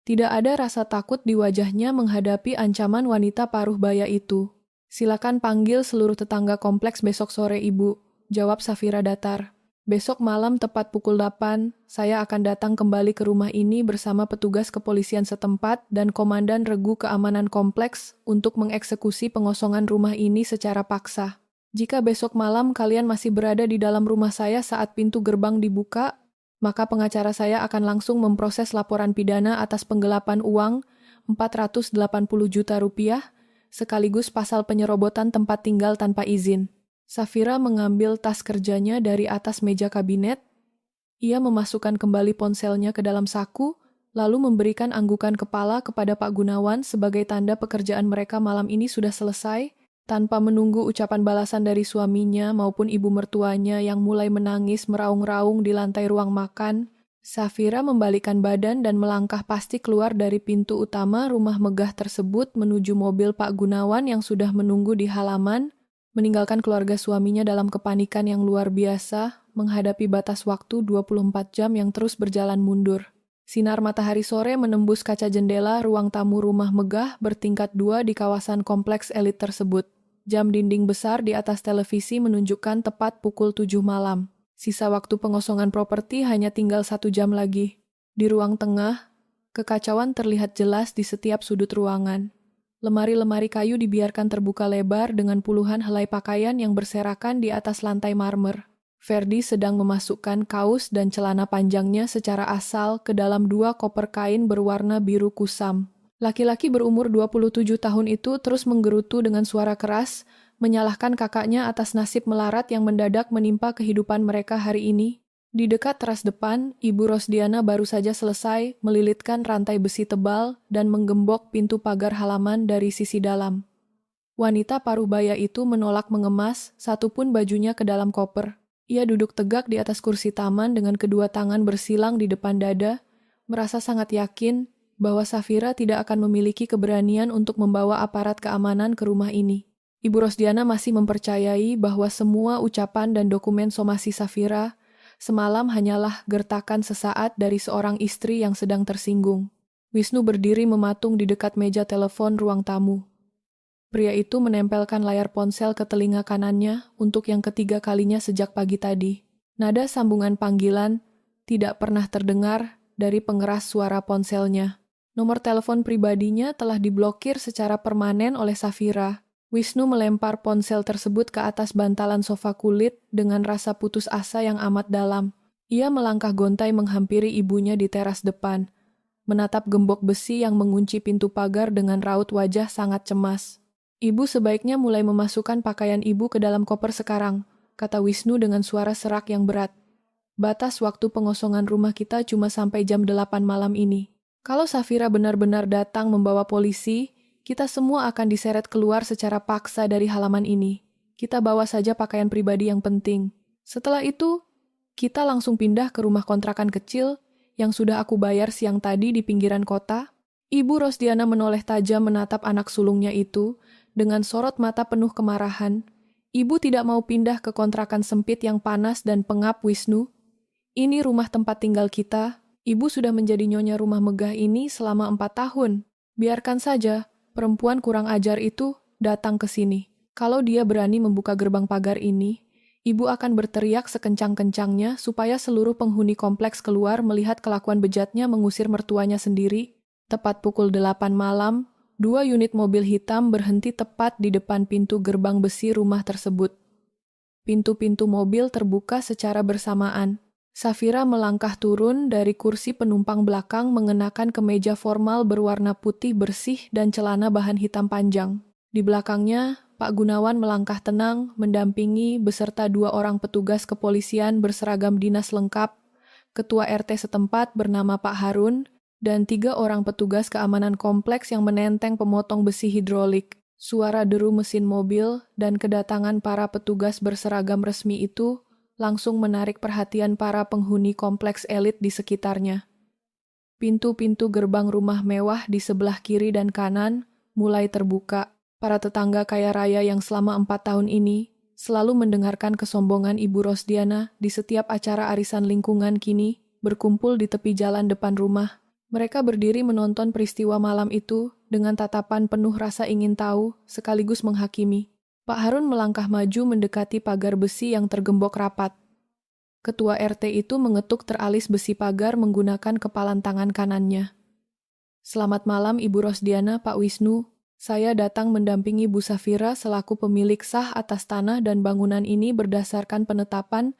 Tidak ada rasa takut di wajahnya menghadapi ancaman wanita paruh baya itu. Silakan panggil seluruh tetangga kompleks besok sore, Ibu, jawab Safira datar. Besok malam tepat pukul 8, saya akan datang kembali ke rumah ini bersama petugas kepolisian setempat dan komandan regu keamanan kompleks untuk mengeksekusi pengosongan rumah ini secara paksa. Jika besok malam kalian masih berada di dalam rumah saya saat pintu gerbang dibuka, maka pengacara saya akan langsung memproses laporan pidana atas penggelapan uang 480 juta rupiah, sekaligus pasal penyerobotan tempat tinggal tanpa izin. Safira mengambil tas kerjanya dari atas meja kabinet. Ia memasukkan kembali ponselnya ke dalam saku, lalu memberikan anggukan kepala kepada Pak Gunawan sebagai tanda pekerjaan mereka malam ini sudah selesai. Tanpa menunggu ucapan balasan dari suaminya maupun ibu mertuanya yang mulai menangis meraung-raung di lantai ruang makan, Safira membalikkan badan dan melangkah pasti keluar dari pintu utama rumah megah tersebut menuju mobil Pak Gunawan yang sudah menunggu di halaman, meninggalkan keluarga suaminya dalam kepanikan yang luar biasa menghadapi batas waktu 24 jam yang terus berjalan mundur. Sinar matahari sore menembus kaca jendela ruang tamu rumah megah bertingkat 2 di kawasan kompleks elit tersebut. Jam dinding besar di atas televisi menunjukkan tepat pukul 7 malam. Sisa waktu pengosongan properti hanya tinggal 1 jam lagi. Di ruang tengah, kekacauan terlihat jelas di setiap sudut ruangan. Lemari-lemari kayu dibiarkan terbuka lebar dengan puluhan helai pakaian yang berserakan di atas lantai marmer. Ferdi sedang memasukkan kaos dan celana panjangnya secara asal ke dalam 2 koper kain berwarna biru kusam. Laki-laki berumur 27 tahun itu terus menggerutu dengan suara keras, menyalahkan kakaknya atas nasib melarat yang mendadak menimpa kehidupan mereka hari ini. Di dekat teras depan, Ibu Rosdiana baru saja selesai melilitkan rantai besi tebal dan menggembok pintu pagar halaman dari sisi dalam. Wanita paruh baya itu menolak mengemas satupun bajunya ke dalam koper. Ia duduk tegak di atas kursi taman dengan kedua tangan bersilang di depan dada, merasa sangat yakin bahwa Safira tidak akan memiliki keberanian untuk membawa aparat keamanan ke rumah ini. Ibu Rosdiana masih mempercayai bahwa semua ucapan dan dokumen somasi Safira semalam hanyalah gertakan sesaat dari seorang istri yang sedang tersinggung. Wisnu berdiri mematung di dekat meja telepon ruang tamu. Pria itu menempelkan layar ponsel ke telinga kanannya untuk yang ketiga kalinya sejak pagi tadi. Nada sambungan panggilan tidak pernah terdengar dari pengeras suara ponselnya. Nomor telepon pribadinya telah diblokir secara permanen oleh Safira. Wisnu melempar ponsel tersebut ke atas bantalan sofa kulit dengan rasa putus asa yang amat dalam. Ia melangkah gontai menghampiri ibunya di teras depan, menatap gembok besi yang mengunci pintu pagar dengan raut wajah sangat cemas. Ibu sebaiknya mulai memasukkan pakaian ibu ke dalam koper sekarang, kata Wisnu dengan suara serak yang berat. Batas waktu pengosongan rumah kita cuma sampai jam 8 malam ini. Kalau Safira benar-benar datang membawa polisi, kita semua akan diseret keluar secara paksa dari halaman ini. Kita bawa saja pakaian pribadi yang penting. Setelah itu, kita langsung pindah ke rumah kontrakan kecil yang sudah aku bayar siang tadi di pinggiran kota. Ibu Rosdiana menoleh tajam menatap anak sulungnya itu dengan sorot mata penuh kemarahan. Ibu tidak mau pindah ke kontrakan sempit yang panas dan pengap, Wisnu. Ini rumah tempat tinggal kita. Ibu sudah menjadi nyonya rumah megah ini selama 4 tahun. Biarkan saja perempuan kurang ajar itu datang ke sini. Kalau dia berani membuka gerbang pagar ini, ibu akan berteriak sekencang-kencangnya supaya seluruh penghuni kompleks keluar melihat kelakuan bejatnya mengusir mertuanya sendiri. Tepat pukul 8 malam, 2 unit mobil hitam berhenti tepat di depan pintu gerbang besi rumah tersebut. Pintu-pintu mobil terbuka secara bersamaan. Safira melangkah turun dari kursi penumpang belakang mengenakan kemeja formal berwarna putih bersih dan celana bahan hitam panjang. Di belakangnya, Pak Gunawan melangkah tenang, mendampingi beserta 2 orang petugas kepolisian berseragam dinas lengkap, ketua RT setempat bernama Pak Harun, dan 3 orang petugas keamanan kompleks yang menenteng pemotong besi hidrolik. Suara deru mesin mobil dan kedatangan para petugas berseragam resmi itu langsung menarik perhatian para penghuni kompleks elit di sekitarnya. Pintu-pintu gerbang rumah mewah di sebelah kiri dan kanan mulai terbuka. Para tetangga kaya raya yang selama 4 tahun ini selalu mendengarkan kesombongan Ibu Rosdiana di setiap acara arisan lingkungan kini berkumpul di tepi jalan depan rumah. Mereka berdiri menonton peristiwa malam itu dengan tatapan penuh rasa ingin tahu sekaligus menghakimi. Pak Harun melangkah maju mendekati pagar besi yang tergembok rapat. Ketua RT itu mengetuk teralis besi pagar menggunakan kepalan tangan kanannya. "Selamat malam Ibu Rosdiana, Pak Wisnu. Saya datang mendampingi Bu Safira selaku pemilik sah atas tanah dan bangunan ini berdasarkan penetapan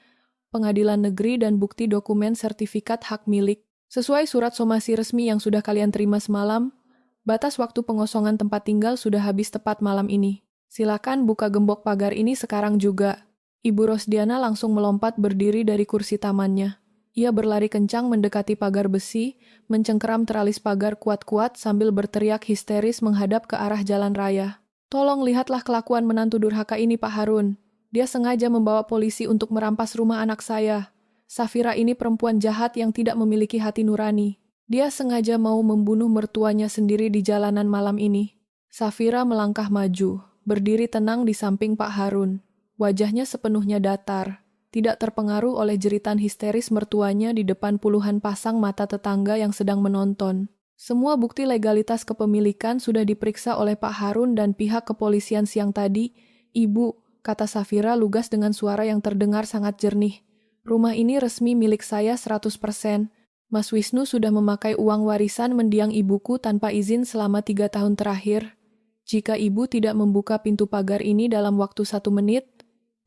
Pengadilan Negeri dan bukti dokumen sertifikat hak milik. Sesuai surat somasi resmi yang sudah kalian terima semalam, batas waktu pengosongan tempat tinggal sudah habis tepat malam ini. Silakan buka gembok pagar ini sekarang juga." Ibu Rosdiana langsung melompat berdiri dari kursi tamannya. Ia berlari kencang mendekati pagar besi, mencengkeram teralis pagar kuat-kuat sambil berteriak histeris menghadap ke arah jalan raya. "Tolong lihatlah kelakuan menantu durhaka ini, Pak Harun. Dia sengaja membawa polisi untuk merampas rumah anak saya. Safira ini perempuan jahat yang tidak memiliki hati nurani. Dia sengaja mau membunuh mertuanya sendiri di jalanan malam ini." Safira melangkah maju, berdiri tenang di samping Pak Harun. Wajahnya sepenuhnya datar, tidak terpengaruh oleh jeritan histeris mertuanya di depan puluhan pasang mata tetangga yang sedang menonton. Semua bukti legalitas kepemilikan sudah diperiksa oleh Pak Harun dan pihak kepolisian siang tadi. "Ibu," kata Safira lugas dengan suara yang terdengar sangat jernih. "Rumah ini resmi milik saya 100%. Mas Wisnu sudah memakai uang warisan mendiang ibuku tanpa izin selama 3 tahun terakhir. Jika ibu tidak membuka pintu pagar ini dalam waktu 1 menit,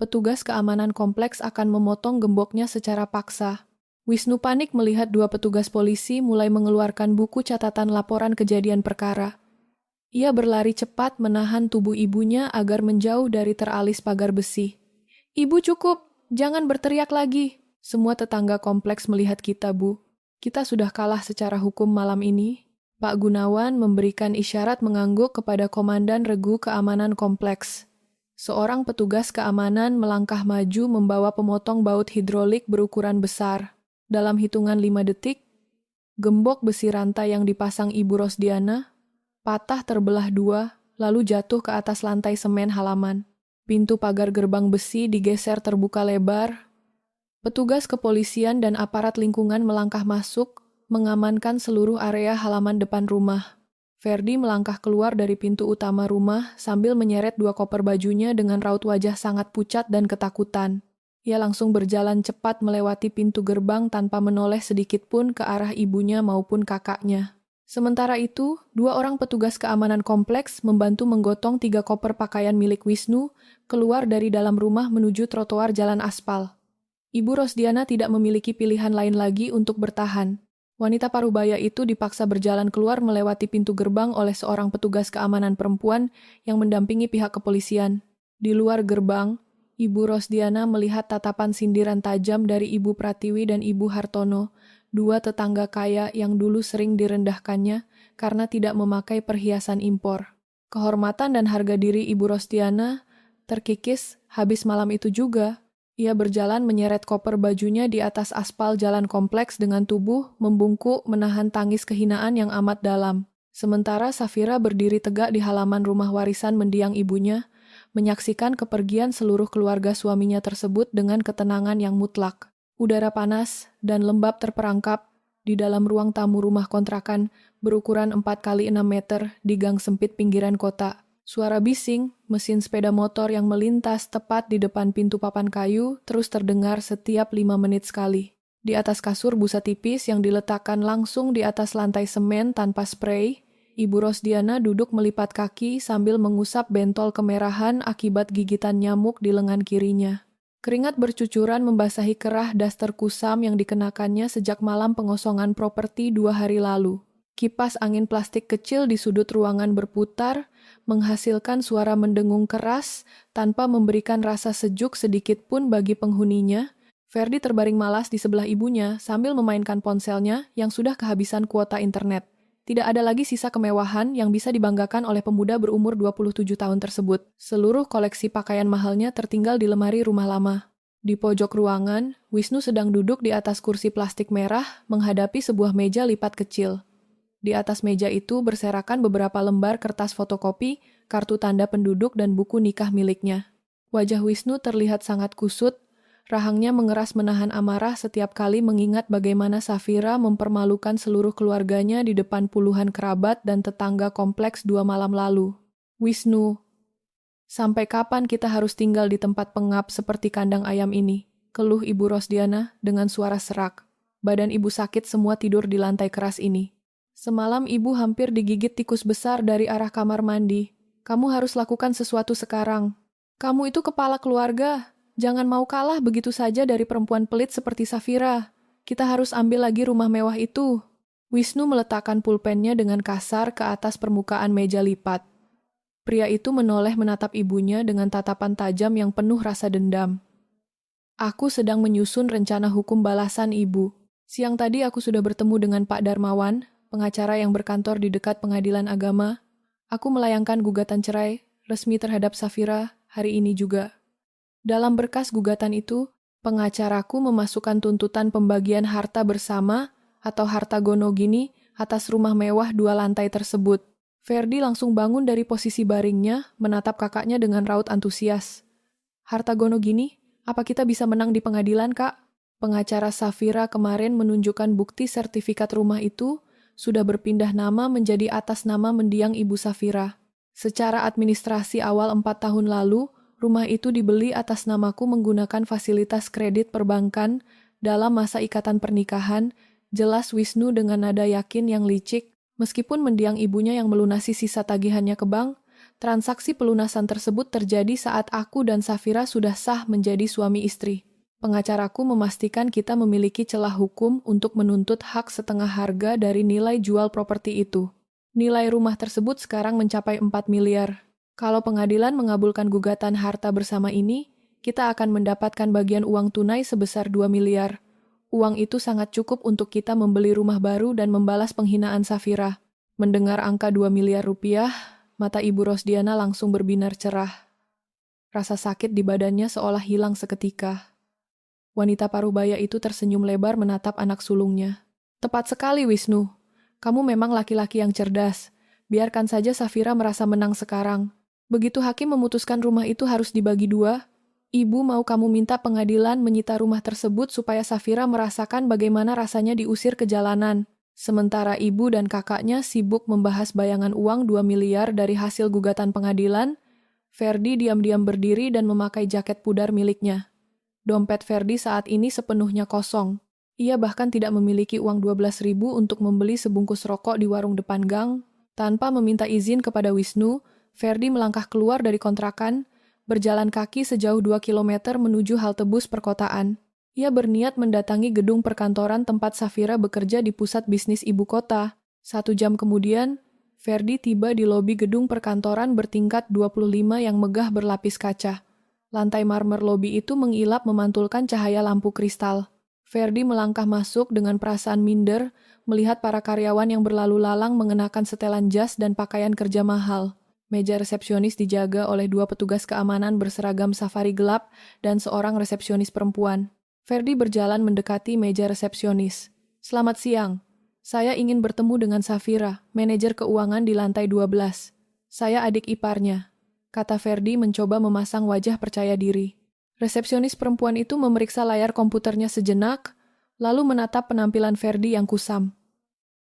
petugas keamanan kompleks akan memotong gemboknya secara paksa." Wisnu panik melihat 2 petugas polisi mulai mengeluarkan buku catatan laporan kejadian perkara. Ia berlari cepat menahan tubuh ibunya agar menjauh dari teralis pagar besi. "Ibu cukup, jangan berteriak lagi. Semua tetangga kompleks melihat kita, Bu. Kita sudah kalah secara hukum malam ini." Pak Gunawan memberikan isyarat mengangguk kepada Komandan Regu Keamanan Kompleks. Seorang petugas keamanan melangkah maju membawa pemotong baut hidrolik berukuran besar. Dalam hitungan 5 detik, gembok besi rantai yang dipasang Ibu Rosdiana patah terbelah 2, lalu jatuh ke atas lantai semen halaman. Pintu pagar gerbang besi digeser terbuka lebar. Petugas kepolisian dan aparat lingkungan melangkah masuk, mengamankan seluruh area halaman depan rumah. Ferdi melangkah keluar dari pintu utama rumah sambil menyeret 2 koper bajunya dengan raut wajah sangat pucat dan ketakutan. Ia langsung berjalan cepat melewati pintu gerbang tanpa menoleh sedikit pun ke arah ibunya maupun kakaknya. Sementara itu, 2 orang petugas keamanan kompleks membantu menggotong 3 koper pakaian milik Wisnu keluar dari dalam rumah menuju trotoar jalan aspal. Ibu Rosdiana tidak memiliki pilihan lain lagi untuk bertahan. Wanita parubaya itu dipaksa berjalan keluar melewati pintu gerbang oleh seorang petugas keamanan perempuan yang mendampingi pihak kepolisian. Di luar gerbang, Ibu Rosdiana melihat tatapan sindiran tajam dari Ibu Pratiwi dan Ibu Hartono, 2 tetangga kaya yang dulu sering direndahkannya karena tidak memakai perhiasan impor. Kehormatan dan harga diri Ibu Rosdiana terkikis habis malam itu juga. Ia berjalan menyeret koper bajunya di atas aspal jalan kompleks dengan tubuh membungkuk menahan tangis kehinaan yang amat dalam. Sementara Safira berdiri tegak di halaman rumah warisan mendiang ibunya, menyaksikan kepergian seluruh keluarga suaminya tersebut dengan ketenangan yang mutlak. Udara panas dan lembab terperangkap di dalam ruang tamu rumah kontrakan berukuran 4x6 meter di gang sempit pinggiran kota. Suara bising, mesin sepeda motor yang melintas tepat di depan pintu papan kayu terus terdengar setiap 5 menit sekali. Di atas kasur busa tipis yang diletakkan langsung di atas lantai semen tanpa spray, Ibu Rosdiana duduk melipat kaki sambil mengusap bentol kemerahan akibat gigitan nyamuk di lengan kirinya. Keringat bercucuran membasahi kerah daster kusam yang dikenakannya sejak malam pengosongan properti 2 hari lalu. Kipas angin plastik kecil di sudut ruangan berputar, menghasilkan suara mendengung keras tanpa memberikan rasa sejuk sedikit pun bagi penghuninya. Ferdi terbaring malas di sebelah ibunya sambil memainkan ponselnya yang sudah kehabisan kuota internet. Tidak ada lagi sisa kemewahan yang bisa dibanggakan oleh pemuda berumur 27 tahun tersebut. Seluruh koleksi pakaian mahalnya tertinggal di lemari rumah lama. Di pojok ruangan, Wisnu sedang duduk di atas kursi plastik merah menghadapi sebuah meja lipat kecil. Di atas meja itu berserakan beberapa lembar kertas fotokopi, kartu tanda penduduk, dan buku nikah miliknya. Wajah Wisnu terlihat sangat kusut, rahangnya mengeras menahan amarah setiap kali mengingat bagaimana Safira mempermalukan seluruh keluarganya di depan puluhan kerabat dan tetangga kompleks 2 malam lalu. Wisnu, sampai kapan kita harus tinggal di tempat pengap seperti kandang ayam ini? Keluh Ibu Rosdiana dengan suara serak. Badan ibu sakit, semua tidur di lantai keras ini. Semalam ibu hampir digigit tikus besar dari arah kamar mandi. Kamu harus lakukan sesuatu sekarang. Kamu itu kepala keluarga. Jangan mau kalah begitu saja dari perempuan pelit seperti Safira. Kita harus ambil lagi rumah mewah itu. Wisnu meletakkan pulpennya dengan kasar ke atas permukaan meja lipat. Pria itu menoleh menatap ibunya dengan tatapan tajam yang penuh rasa dendam. Aku sedang menyusun rencana hukum balasan ibu. Siang tadi aku sudah bertemu dengan Pak Darmawan, pengacara yang berkantor di dekat pengadilan agama. Aku melayangkan gugatan cerai resmi terhadap Safira hari ini juga. Dalam berkas gugatan itu, pengacaraku memasukkan tuntutan pembagian harta bersama atau harta gonogini atas rumah mewah 2 lantai tersebut. Ferdi langsung bangun dari posisi baringnya, menatap kakaknya dengan raut antusias. Harta gonogini? Apa kita bisa menang di pengadilan, Kak? Pengacara Safira kemarin menunjukkan bukti sertifikat rumah itu sudah berpindah nama menjadi atas nama mendiang Ibu Safira. Secara administrasi awal 4 tahun lalu, rumah itu dibeli atas namaku menggunakan fasilitas kredit perbankan dalam masa ikatan pernikahan, jelas Wisnu dengan nada yakin yang licik. Meskipun mendiang ibunya yang melunasi sisa tagihannya ke bank, transaksi pelunasan tersebut terjadi saat aku dan Safira sudah sah menjadi suami istri. Pengacaraku memastikan kita memiliki celah hukum untuk menuntut hak setengah harga dari nilai jual properti itu. Nilai rumah tersebut sekarang mencapai 4 miliar. Kalau pengadilan mengabulkan gugatan harta bersama ini, kita akan mendapatkan bagian uang tunai sebesar 2 miliar. Uang itu sangat cukup untuk kita membeli rumah baru dan membalas penghinaan Safira. Mendengar angka 2 miliar rupiah, mata Ibu Rosdiana langsung berbinar cerah. Rasa sakit di badannya seolah hilang seketika. Wanita parubaya itu tersenyum lebar menatap anak sulungnya. Tepat sekali, Wisnu. Kamu memang laki-laki yang cerdas. Biarkan saja Safira merasa menang sekarang. Begitu hakim memutuskan rumah itu harus dibagi 2, Ibu mau kamu minta pengadilan menyita rumah tersebut supaya Safira merasakan bagaimana rasanya diusir ke jalanan. Sementara ibu dan kakaknya sibuk membahas bayangan uang 2 miliar dari hasil gugatan pengadilan, Ferdi diam-diam berdiri dan memakai jaket pudar miliknya. Dompet Ferdi saat ini sepenuhnya kosong. Ia bahkan tidak memiliki uang 12.000 untuk membeli sebungkus rokok di warung depan gang. Tanpa meminta izin kepada Wisnu, Ferdi melangkah keluar dari kontrakan, berjalan kaki sejauh 2 kilometer menuju halte bus perkotaan. Ia berniat mendatangi gedung perkantoran tempat Safira bekerja di pusat bisnis ibu kota. 1 jam kemudian, Ferdi tiba di lobi gedung perkantoran bertingkat 25 yang megah berlapis kaca. Lantai marmer lobi itu mengilap memantulkan cahaya lampu kristal. Ferdi melangkah masuk dengan perasaan minder, melihat para karyawan yang berlalu lalang mengenakan setelan jas dan pakaian kerja mahal. Meja resepsionis dijaga oleh 2 petugas keamanan berseragam safari gelap dan seorang resepsionis perempuan. Ferdi berjalan mendekati meja resepsionis. Selamat siang. Saya ingin bertemu dengan Safira, manajer keuangan di lantai 12. Saya adik iparnya, kata Ferdi mencoba memasang wajah percaya diri. Resepsionis perempuan itu memeriksa layar komputernya sejenak, lalu menatap penampilan Ferdi yang kusam.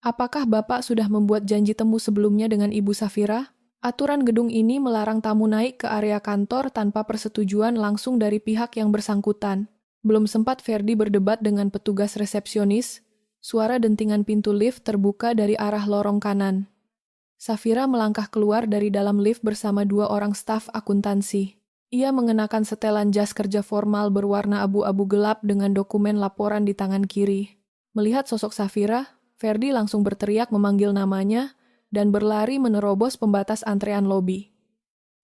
Apakah Bapak sudah membuat janji temu sebelumnya dengan Ibu Safira? Aturan gedung ini melarang tamu naik ke area kantor tanpa persetujuan langsung dari pihak yang bersangkutan. Belum sempat Ferdi berdebat dengan petugas resepsionis, suara dentingan pintu lift terbuka dari arah lorong kanan. Safira melangkah keluar dari dalam lift bersama 2 orang staf akuntansi. Ia mengenakan setelan jas kerja formal berwarna abu-abu gelap dengan dokumen laporan di tangan kiri. Melihat sosok Safira, Ferdi langsung berteriak memanggil namanya, dan berlari menerobos pembatas antrean lobi.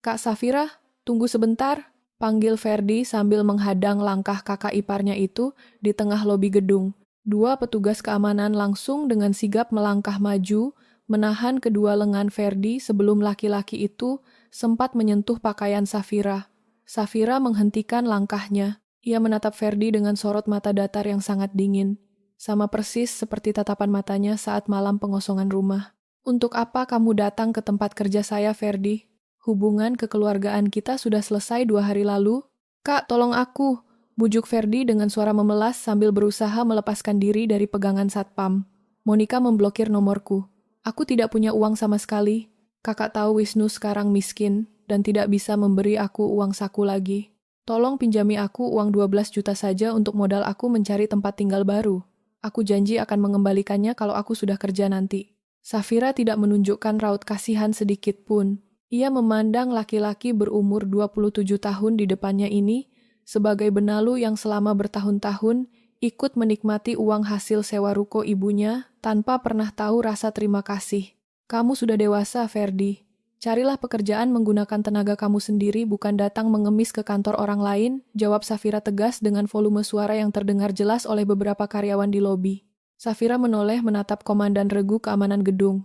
Kak Safira, tunggu sebentar, panggil Ferdi sambil menghadang langkah kakak iparnya itu di tengah lobi gedung. 2 petugas keamanan langsung dengan sigap melangkah maju, menahan kedua lengan Ferdi sebelum laki-laki itu sempat menyentuh pakaian Safira. Safira menghentikan langkahnya. Ia menatap Ferdi dengan sorot mata datar yang sangat dingin, sama persis seperti tatapan matanya saat malam pengosongan rumah. Untuk apa kamu datang ke tempat kerja saya, Ferdi? Hubungan kekeluargaan kita sudah selesai 2 hari lalu. Kak, tolong aku, bujuk Ferdi dengan suara memelas sambil berusaha melepaskan diri dari pegangan satpam. Monica memblokir nomorku. Aku tidak punya uang sama sekali. Kakak tahu Wisnu sekarang miskin dan tidak bisa memberi aku uang saku lagi. Tolong pinjami aku uang 12 juta saja untuk modal aku mencari tempat tinggal baru. Aku janji akan mengembalikannya kalau aku sudah kerja nanti. Safira tidak menunjukkan raut kasihan sedikit pun. Ia memandang laki-laki berumur 27 tahun di depannya ini sebagai benalu yang selama bertahun-tahun ikut menikmati uang hasil sewa ruko ibunya tanpa pernah tahu rasa terima kasih. Kamu sudah dewasa, Ferdi. Carilah pekerjaan menggunakan tenaga kamu sendiri, bukan datang mengemis ke kantor orang lain, jawab Safira tegas dengan volume suara yang terdengar jelas oleh beberapa karyawan di lobi. Safira menoleh menatap komandan regu keamanan gedung.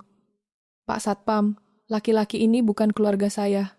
Pak Satpam, laki-laki ini bukan keluarga saya.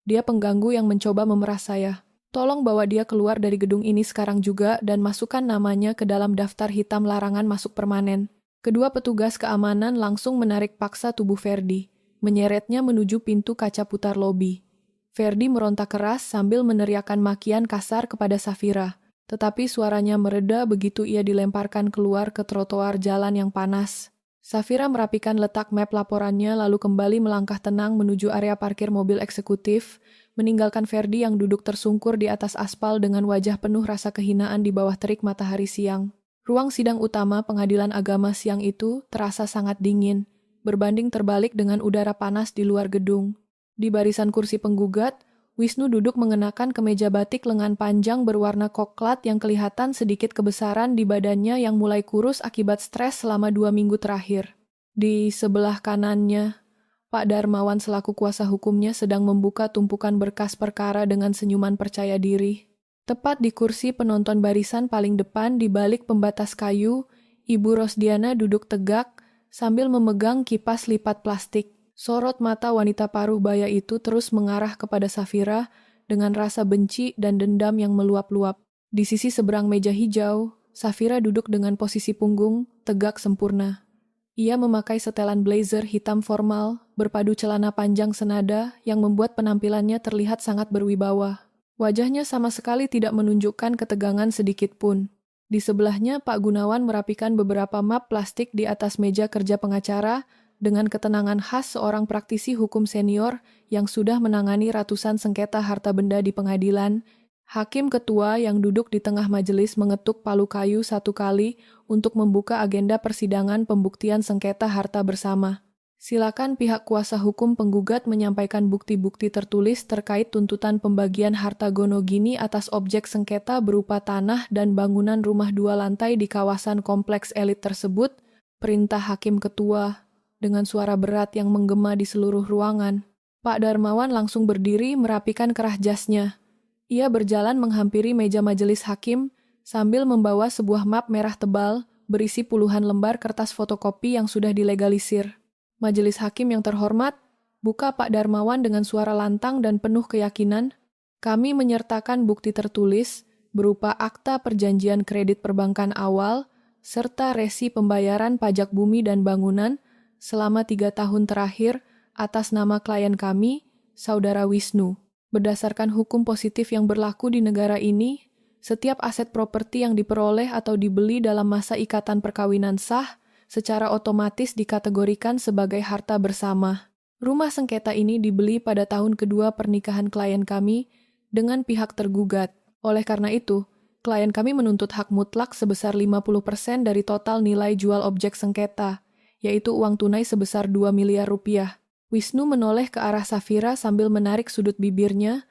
Dia pengganggu yang mencoba memeras saya. Tolong bawa dia keluar dari gedung ini sekarang juga dan masukkan namanya ke dalam daftar hitam larangan masuk permanen. Kedua petugas keamanan langsung menarik paksa tubuh Ferdi, menyeretnya menuju pintu kaca putar lobi. Ferdi meronta keras sambil meneriakkan makian kasar kepada Safira, tetapi suaranya mereda begitu ia dilemparkan keluar ke trotoar jalan yang panas. Safira merapikan letak map laporannya lalu kembali melangkah tenang menuju area parkir mobil eksekutif, meninggalkan Ferdi yang duduk tersungkur di atas aspal dengan wajah penuh rasa kehinaan di bawah terik matahari siang. Ruang sidang utama pengadilan agama siang itu terasa sangat dingin, berbanding terbalik dengan udara panas di luar gedung. Di barisan kursi penggugat, Wisnu duduk mengenakan kemeja batik lengan panjang berwarna coklat yang kelihatan sedikit kebesaran di badannya yang mulai kurus akibat stres selama 2 minggu terakhir. Di sebelah kanannya, Pak Darmawan selaku kuasa hukumnya sedang membuka tumpukan berkas perkara dengan senyuman percaya diri. Tepat di kursi penonton barisan paling depan di balik pembatas kayu, Ibu Rosdiana duduk tegak sambil memegang kipas lipat plastik. Sorot mata wanita paruh baya itu terus mengarah kepada Safira dengan rasa benci dan dendam yang meluap-luap. Di sisi seberang meja hijau, Safira duduk dengan posisi punggung tegak sempurna. Ia memakai setelan blazer hitam formal, berpadu celana panjang senada yang membuat penampilannya terlihat sangat berwibawa. Wajahnya sama sekali tidak menunjukkan ketegangan sedikit pun. Di sebelahnya, Pak Gunawan merapikan beberapa map plastik di atas meja kerja pengacara dengan ketenangan khas seorang praktisi hukum senior yang sudah menangani ratusan sengketa harta benda di pengadilan. Hakim ketua yang duduk di tengah majelis mengetuk palu kayu 1 kali untuk membuka agenda persidangan pembuktian sengketa harta bersama. Silakan pihak kuasa hukum penggugat menyampaikan bukti-bukti tertulis terkait tuntutan pembagian harta gonogini atas objek sengketa berupa tanah dan bangunan rumah 2 lantai di kawasan kompleks elit tersebut, perintah hakim ketua, dengan suara berat yang menggema di seluruh ruangan. Pak Darmawan langsung berdiri merapikan kerah jasnya. Ia berjalan menghampiri meja majelis hakim sambil membawa sebuah map merah tebal berisi puluhan lembar kertas fotokopi yang sudah dilegalisir. Majelis hakim yang terhormat, buka Pak Darmawan dengan suara lantang dan penuh keyakinan, kami menyertakan bukti tertulis berupa akta perjanjian kredit perbankan awal serta resi pembayaran pajak bumi dan bangunan selama 3 tahun terakhir atas nama klien kami, Saudara Wisnu. Berdasarkan hukum positif yang berlaku di negara ini, setiap aset properti yang diperoleh atau dibeli dalam masa ikatan perkawinan sah secara otomatis dikategorikan sebagai harta bersama. Rumah sengketa ini dibeli pada tahun kedua pernikahan klien kami dengan pihak tergugat. Oleh karena itu, klien kami menuntut hak mutlak sebesar 50% dari total nilai jual objek sengketa, yaitu uang tunai sebesar 2 miliar rupiah. Wisnu menoleh ke arah Safira sambil menarik sudut bibirnya,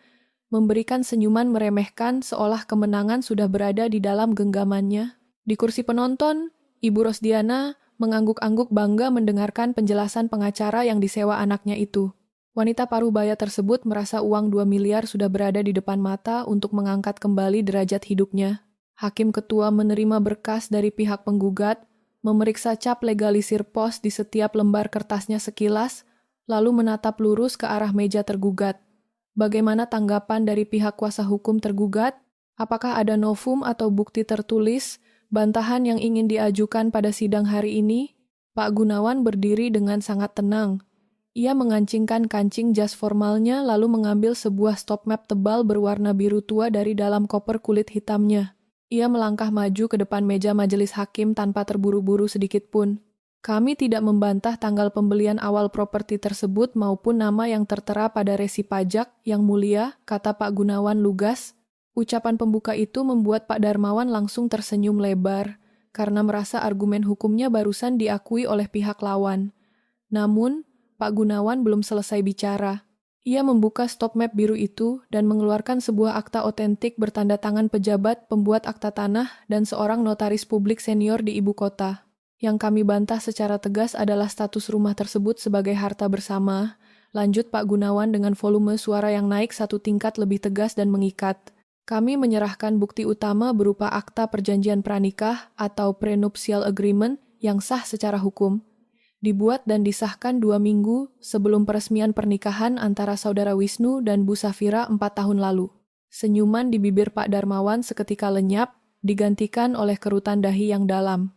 memberikan senyuman meremehkan seolah kemenangan sudah berada di dalam genggamannya. Di kursi penonton, Ibu Rosdiana mengangguk-angguk bangga mendengarkan penjelasan pengacara yang disewa anaknya itu. Wanita paruh-baya tersebut merasa uang 2 miliar sudah berada di depan mata untuk mengangkat kembali derajat hidupnya. Hakim ketua menerima berkas dari pihak penggugat, memeriksa cap legalisir pos di setiap lembar kertasnya sekilas, lalu menatap lurus ke arah meja tergugat. Bagaimana tanggapan dari pihak kuasa hukum tergugat? Apakah ada novum atau bukti tertulis bantahan yang ingin diajukan pada sidang hari ini? Pak Gunawan berdiri dengan sangat tenang. Ia mengancingkan kancing jas formalnya lalu mengambil sebuah stop map tebal berwarna biru tua dari dalam koper kulit hitamnya. Ia melangkah maju ke depan meja majelis hakim tanpa terburu-buru sedikit pun. Kami tidak membantah tanggal pembelian awal properti tersebut maupun nama yang tertera pada resi pajak, Yang Mulia, kata Pak Gunawan lugas. Ucapan pembuka itu membuat Pak Darmawan langsung tersenyum lebar, karena merasa argumen hukumnya barusan diakui oleh pihak lawan. Namun, Pak Gunawan belum selesai bicara. Ia membuka stop map biru itu dan mengeluarkan sebuah akta otentik bertanda tangan pejabat pembuat akta tanah dan seorang notaris publik senior di ibu kota. Yang kami bantah secara tegas adalah status rumah tersebut sebagai harta bersama, lanjut Pak Gunawan dengan volume suara yang naik satu tingkat lebih tegas dan mengikat. Kami menyerahkan bukti utama berupa akta perjanjian pranikah atau prenuptial agreement yang sah secara hukum. Dibuat dan disahkan 2 minggu sebelum peresmian pernikahan antara Saudara Wisnu dan Bu Safira 4 tahun lalu. Senyuman di bibir Pak Darmawan seketika lenyap, digantikan oleh kerutan dahi yang dalam.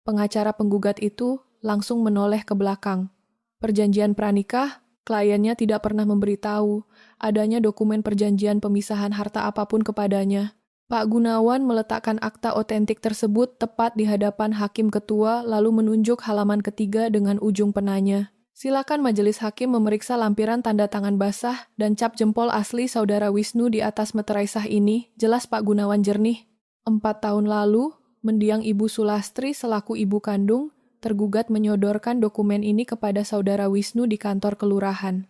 Pengacara penggugat itu langsung menoleh ke belakang. Perjanjian pranikah, kliennya tidak pernah memberitahu adanya dokumen perjanjian pemisahan harta apapun kepadanya. Pak Gunawan meletakkan akta otentik tersebut tepat di hadapan hakim ketua lalu menunjuk halaman ketiga dengan ujung penanya. Silakan majelis hakim memeriksa lampiran tanda tangan basah dan cap jempol asli Saudara Wisnu di atas meterai sah ini, jelas Pak Gunawan jernih. 4 tahun lalu, mendiang Ibu Sulastri selaku ibu kandung, tergugat menyodorkan dokumen ini kepada Saudara Wisnu di kantor kelurahan.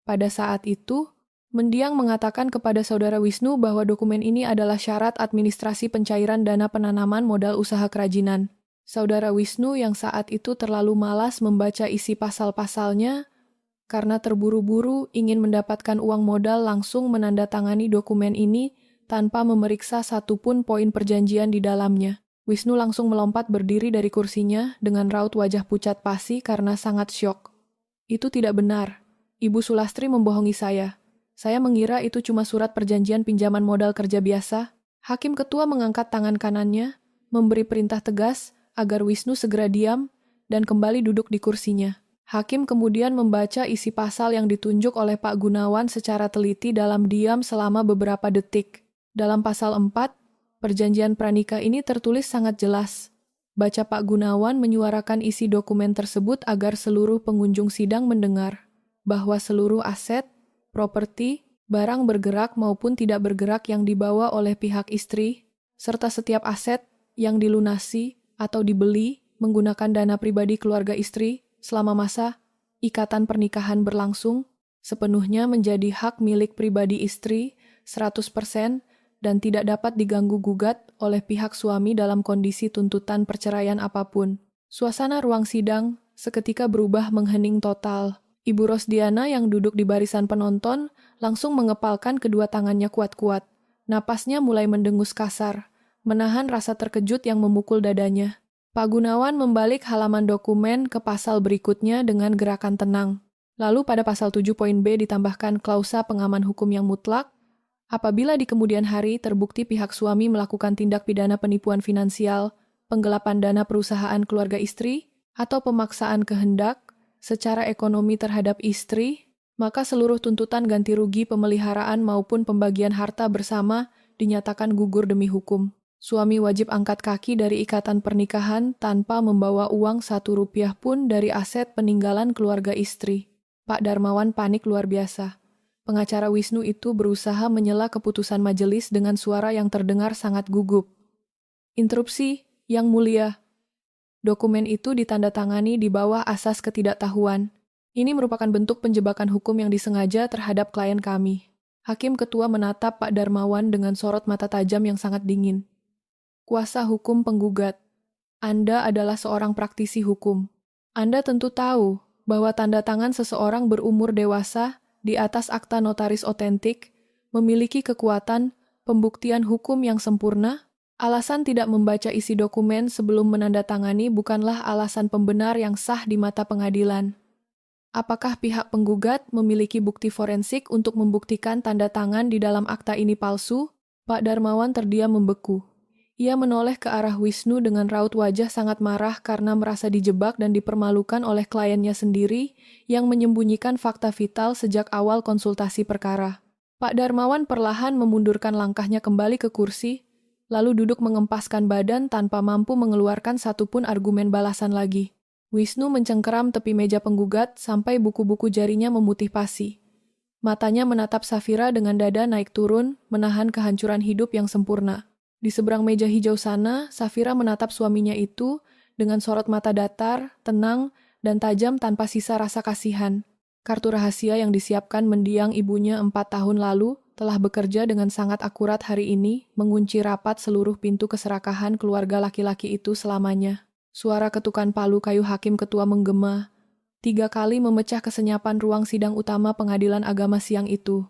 Pada saat itu, mendiang mengatakan kepada Saudara Wisnu bahwa dokumen ini adalah syarat administrasi pencairan dana penanaman modal usaha kerajinan. Saudara Wisnu yang saat itu terlalu malas membaca isi pasal-pasalnya, karena terburu-buru ingin mendapatkan uang modal langsung menandatangani dokumen ini tanpa memeriksa satupun poin perjanjian di dalamnya. Wisnu langsung melompat berdiri dari kursinya dengan raut wajah pucat pasi karena sangat syok. Itu tidak benar. Ibu Sulastri membohongi saya. Saya mengira itu cuma surat perjanjian pinjaman modal kerja biasa. Hakim ketua mengangkat tangan kanannya, memberi perintah tegas agar Wisnu segera diam dan kembali duduk di kursinya. Hakim kemudian membaca isi pasal yang ditunjuk oleh Pak Gunawan secara teliti dalam diam selama beberapa detik. Dalam pasal 4, perjanjian pranikah ini tertulis sangat jelas. Baca Pak Gunawan menyuarakan isi dokumen tersebut agar seluruh pengunjung sidang mendengar bahwa seluruh aset, properti, barang bergerak maupun tidak bergerak yang dibawa oleh pihak istri, serta setiap aset yang dilunasi atau dibeli menggunakan dana pribadi keluarga istri selama masa ikatan pernikahan berlangsung, sepenuhnya menjadi hak milik pribadi istri 100% dan tidak dapat diganggu-gugat oleh pihak suami dalam kondisi tuntutan perceraian apapun. Suasana ruang sidang seketika berubah menghening total. Ibu Rosdiana yang duduk di barisan penonton langsung mengepalkan kedua tangannya kuat-kuat. Napasnya mulai mendengus kasar, menahan rasa terkejut yang memukul dadanya. Pak Gunawan membalik halaman dokumen ke pasal berikutnya dengan gerakan tenang. Lalu pada pasal 7.b ditambahkan klausa pengaman hukum yang mutlak. Apabila di kemudian hari terbukti pihak suami melakukan tindak pidana penipuan finansial, penggelapan dana perusahaan keluarga istri, atau pemaksaan kehendak secara ekonomi terhadap istri, maka seluruh tuntutan ganti rugi pemeliharaan maupun pembagian harta bersama dinyatakan gugur demi hukum. Suami wajib angkat kaki dari ikatan pernikahan tanpa membawa uang 1 rupiah pun dari aset peninggalan keluarga istri. Pak Darmawan panik luar biasa. Pengacara Wisnu itu berusaha menyela keputusan majelis dengan suara yang terdengar sangat gugup. Interupsi, Yang Mulia. Dokumen itu ditandatangani di bawah asas ketidaktahuan. Ini merupakan bentuk penjebakan hukum yang disengaja terhadap klien kami. Hakim ketua menatap Pak Darmawan dengan sorot mata tajam yang sangat dingin. Kuasa hukum penggugat. Anda adalah seorang praktisi hukum. Anda tentu tahu bahwa tanda tangan seseorang berumur dewasa di atas akta notaris otentik memiliki kekuatan pembuktian hukum yang sempurna. Alasan tidak membaca isi dokumen sebelum menandatangani bukanlah alasan pembenar yang sah di mata pengadilan. Apakah pihak penggugat memiliki bukti forensik untuk membuktikan tanda tangan di dalam akta ini palsu? Pak Darmawan terdiam membeku. Ia menoleh ke arah Wisnu dengan raut wajah sangat marah karena merasa dijebak dan dipermalukan oleh kliennya sendiri yang menyembunyikan fakta vital sejak awal konsultasi perkara. Pak Darmawan perlahan memundurkan langkahnya kembali ke kursi, lalu duduk mengempaskan badan tanpa mampu mengeluarkan satupun argumen balasan lagi. Wisnu mencengkeram tepi meja penggugat sampai buku-buku jarinya memutih pasi. Matanya menatap Safira dengan dada naik turun, menahan kehancuran hidup yang sempurna. Di seberang meja hijau sana, Safira menatap suaminya itu dengan sorot mata datar, tenang, dan tajam tanpa sisa rasa kasihan. Kartu rahasia yang disiapkan mendiang ibunya 4 tahun lalu telah bekerja dengan sangat akurat hari ini, mengunci rapat seluruh pintu keserakahan keluarga laki-laki itu selamanya. Suara ketukan palu kayu hakim ketua menggema, 3 kali memecah kesenyapan ruang sidang utama pengadilan agama siang itu.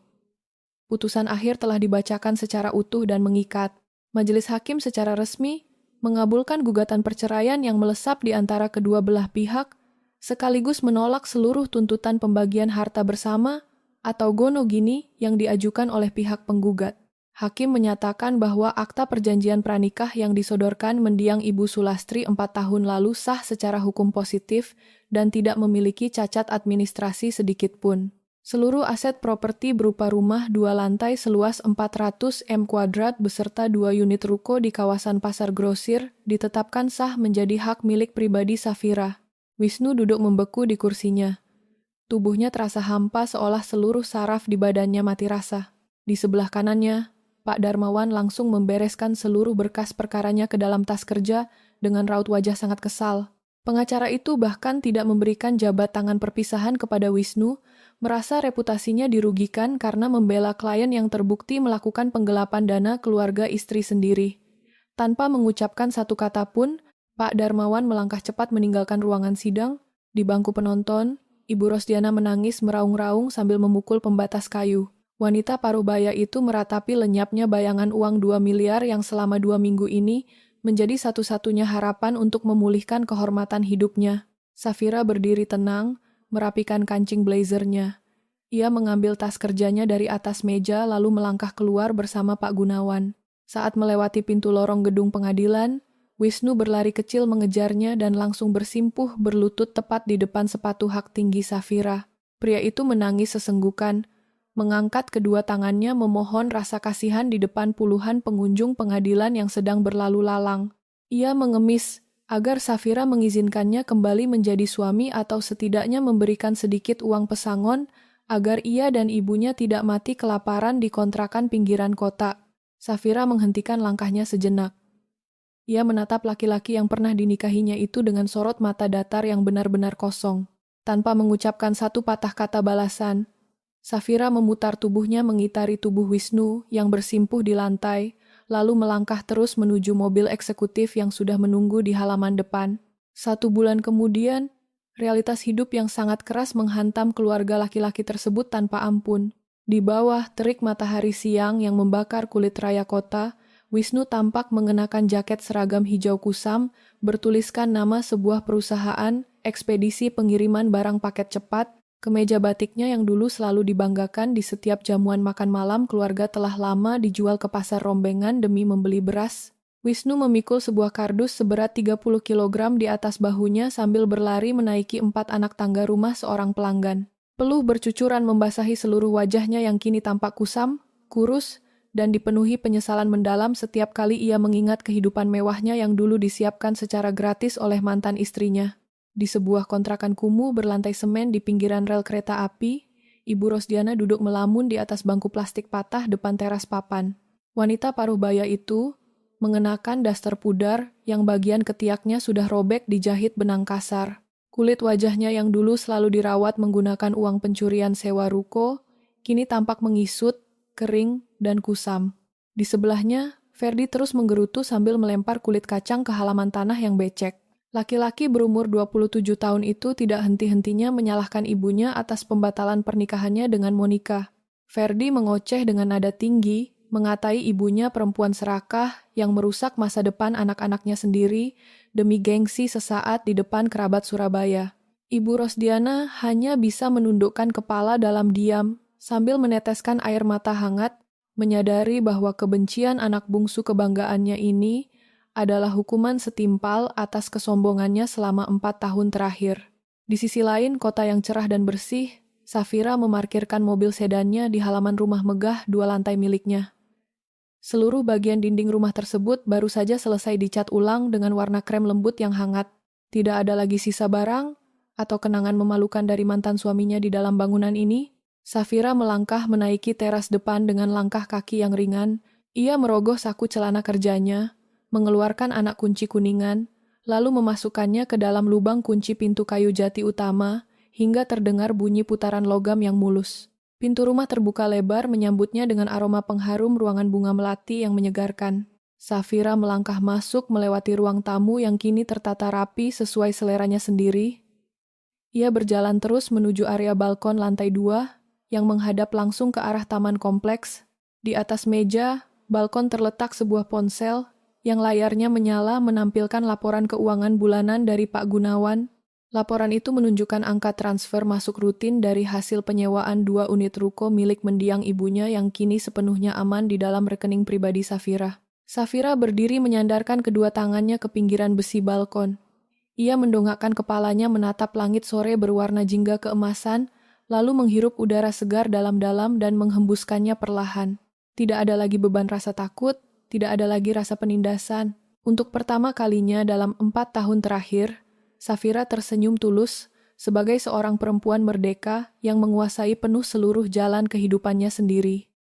Putusan akhir telah dibacakan secara utuh dan mengikat. Majelis hakim secara resmi mengabulkan gugatan perceraian yang melesat di antara kedua belah pihak, sekaligus menolak seluruh tuntutan pembagian harta bersama atau gono gini yang diajukan oleh pihak penggugat. Hakim menyatakan bahwa akta perjanjian pranikah yang disodorkan mendiang Ibu Sulastri 4 tahun lalu sah secara hukum positif dan tidak memiliki cacat administrasi sedikitpun. Seluruh aset properti berupa rumah 2 lantai seluas 400 m² beserta 2 unit ruko di kawasan Pasar Grosir ditetapkan sah menjadi hak milik pribadi Safira. Wisnu duduk membeku di kursinya. Tubuhnya terasa hampa seolah seluruh saraf di badannya mati rasa. Di sebelah kanannya, Pak Darmawan langsung membereskan seluruh berkas perkaranya ke dalam tas kerja dengan raut wajah sangat kesal. Pengacara itu bahkan tidak memberikan jabat tangan perpisahan kepada Wisnu, merasa reputasinya dirugikan karena membela klien yang terbukti melakukan penggelapan dana keluarga istri sendiri. Tanpa mengucapkan satu kata pun, Pak Darmawan melangkah cepat meninggalkan ruangan sidang. Di bangku penonton, Ibu Rosdiana menangis meraung-raung sambil memukul pembatas kayu. Wanita paruh baya itu meratapi lenyapnya bayangan uang 2 miliar yang selama 2 minggu ini menjadi satu-satunya harapan untuk memulihkan kehormatan hidupnya. Safira berdiri tenang, merapikan kancing blazernya. Ia mengambil tas kerjanya dari atas meja lalu melangkah keluar bersama Pak Gunawan. Saat melewati pintu lorong gedung pengadilan, Wisnu berlari kecil mengejarnya dan langsung bersimpuh berlutut tepat di depan sepatu hak tinggi Safira. Pria itu menangis sesenggukan, mengangkat kedua tangannya memohon rasa kasihan di depan puluhan pengunjung pengadilan yang sedang berlalu lalang. Ia mengemis agar Safira mengizinkannya kembali menjadi suami atau setidaknya memberikan sedikit uang pesangon agar ia dan ibunya tidak mati kelaparan di kontrakan pinggiran kota. Safira menghentikan langkahnya sejenak. Ia menatap laki-laki yang pernah dinikahinya itu dengan sorot mata datar yang benar-benar kosong. Tanpa mengucapkan satu patah kata balasan, Safira memutar tubuhnya mengitari tubuh Wisnu yang bersimpuh di lantai, lalu melangkah terus menuju mobil eksekutif yang sudah menunggu di halaman depan. 1 bulan kemudian, realitas hidup yang sangat keras menghantam keluarga laki-laki tersebut tanpa ampun. Di bawah terik matahari siang yang membakar kulit raya kota, Wisnu tampak mengenakan jaket seragam hijau kusam, bertuliskan nama sebuah perusahaan, ekspedisi pengiriman barang paket cepat. Kemeja batiknya yang dulu selalu dibanggakan di setiap jamuan makan malam keluarga telah lama dijual ke pasar rombengan demi membeli beras. Wisnu memikul sebuah kardus seberat 30 kg di atas bahunya sambil berlari menaiki 4 anak tangga rumah seorang pelanggan. Peluh bercucuran membasahi seluruh wajahnya yang kini tampak kusam, kurus, dan dipenuhi penyesalan mendalam setiap kali ia mengingat kehidupan mewahnya yang dulu disiapkan secara gratis oleh mantan istrinya. Di sebuah kontrakan kumuh berlantai semen di pinggiran rel kereta api, Ibu Rosdiana duduk melamun di atas bangku plastik patah depan teras papan. Wanita paruh baya itu mengenakan daster pudar yang bagian ketiaknya sudah robek dijahit benang kasar. Kulit wajahnya yang dulu selalu dirawat menggunakan uang pencurian sewa ruko, kini tampak mengisut, kering, dan kusam. Di sebelahnya, Ferdi terus menggerutu sambil melempar kulit kacang ke halaman tanah yang becek. Laki-laki berumur 27 tahun itu tidak henti-hentinya menyalahkan ibunya atas pembatalan pernikahannya dengan Monica. Ferdi mengoceh dengan nada tinggi, mengatai ibunya perempuan serakah yang merusak masa depan anak-anaknya sendiri demi gengsi sesaat di depan kerabat Surabaya. Ibu Rosdiana hanya bisa menundukkan kepala dalam diam sambil meneteskan air mata hangat, menyadari bahwa kebencian anak bungsu kebanggaannya ini adalah hukuman setimpal atas kesombongannya selama 4 tahun terakhir. Di sisi lain, kota yang cerah dan bersih, Safira memarkirkan mobil sedannya di halaman rumah megah 2 lantai miliknya. Seluruh bagian dinding rumah tersebut baru saja selesai dicat ulang dengan warna krem lembut yang hangat. Tidak ada lagi sisa barang atau kenangan memalukan dari mantan suaminya di dalam bangunan ini. Safira melangkah menaiki teras depan dengan langkah kaki yang ringan. Ia merogoh saku celana kerjanya, mengeluarkan anak kunci kuningan, lalu memasukkannya ke dalam lubang kunci pintu kayu jati utama hingga terdengar bunyi putaran logam yang mulus. Pintu rumah terbuka lebar menyambutnya dengan aroma pengharum ruangan bunga melati yang menyegarkan. Safira melangkah masuk melewati ruang tamu yang kini tertata rapi sesuai seleranya sendiri. Ia berjalan terus menuju area balkon lantai 2 yang menghadap langsung ke arah taman kompleks. Di atas meja, balkon terletak sebuah ponsel yang layarnya menyala menampilkan laporan keuangan bulanan dari Pak Gunawan. Laporan itu menunjukkan angka transfer masuk rutin dari hasil penyewaan 2 unit ruko milik mendiang ibunya yang kini sepenuhnya aman di dalam rekening pribadi Safira. Safira berdiri menyandarkan kedua tangannya ke pinggiran besi balkon. Ia mendongakkan kepalanya menatap langit sore berwarna jingga keemasan, lalu menghirup udara segar dalam-dalam dan menghembuskannya perlahan. Tidak ada lagi beban rasa takut, tidak ada lagi rasa penindasan. Untuk pertama kalinya dalam 4 tahun terakhir, Safira tersenyum tulus sebagai seorang perempuan merdeka yang menguasai penuh seluruh jalan kehidupannya sendiri.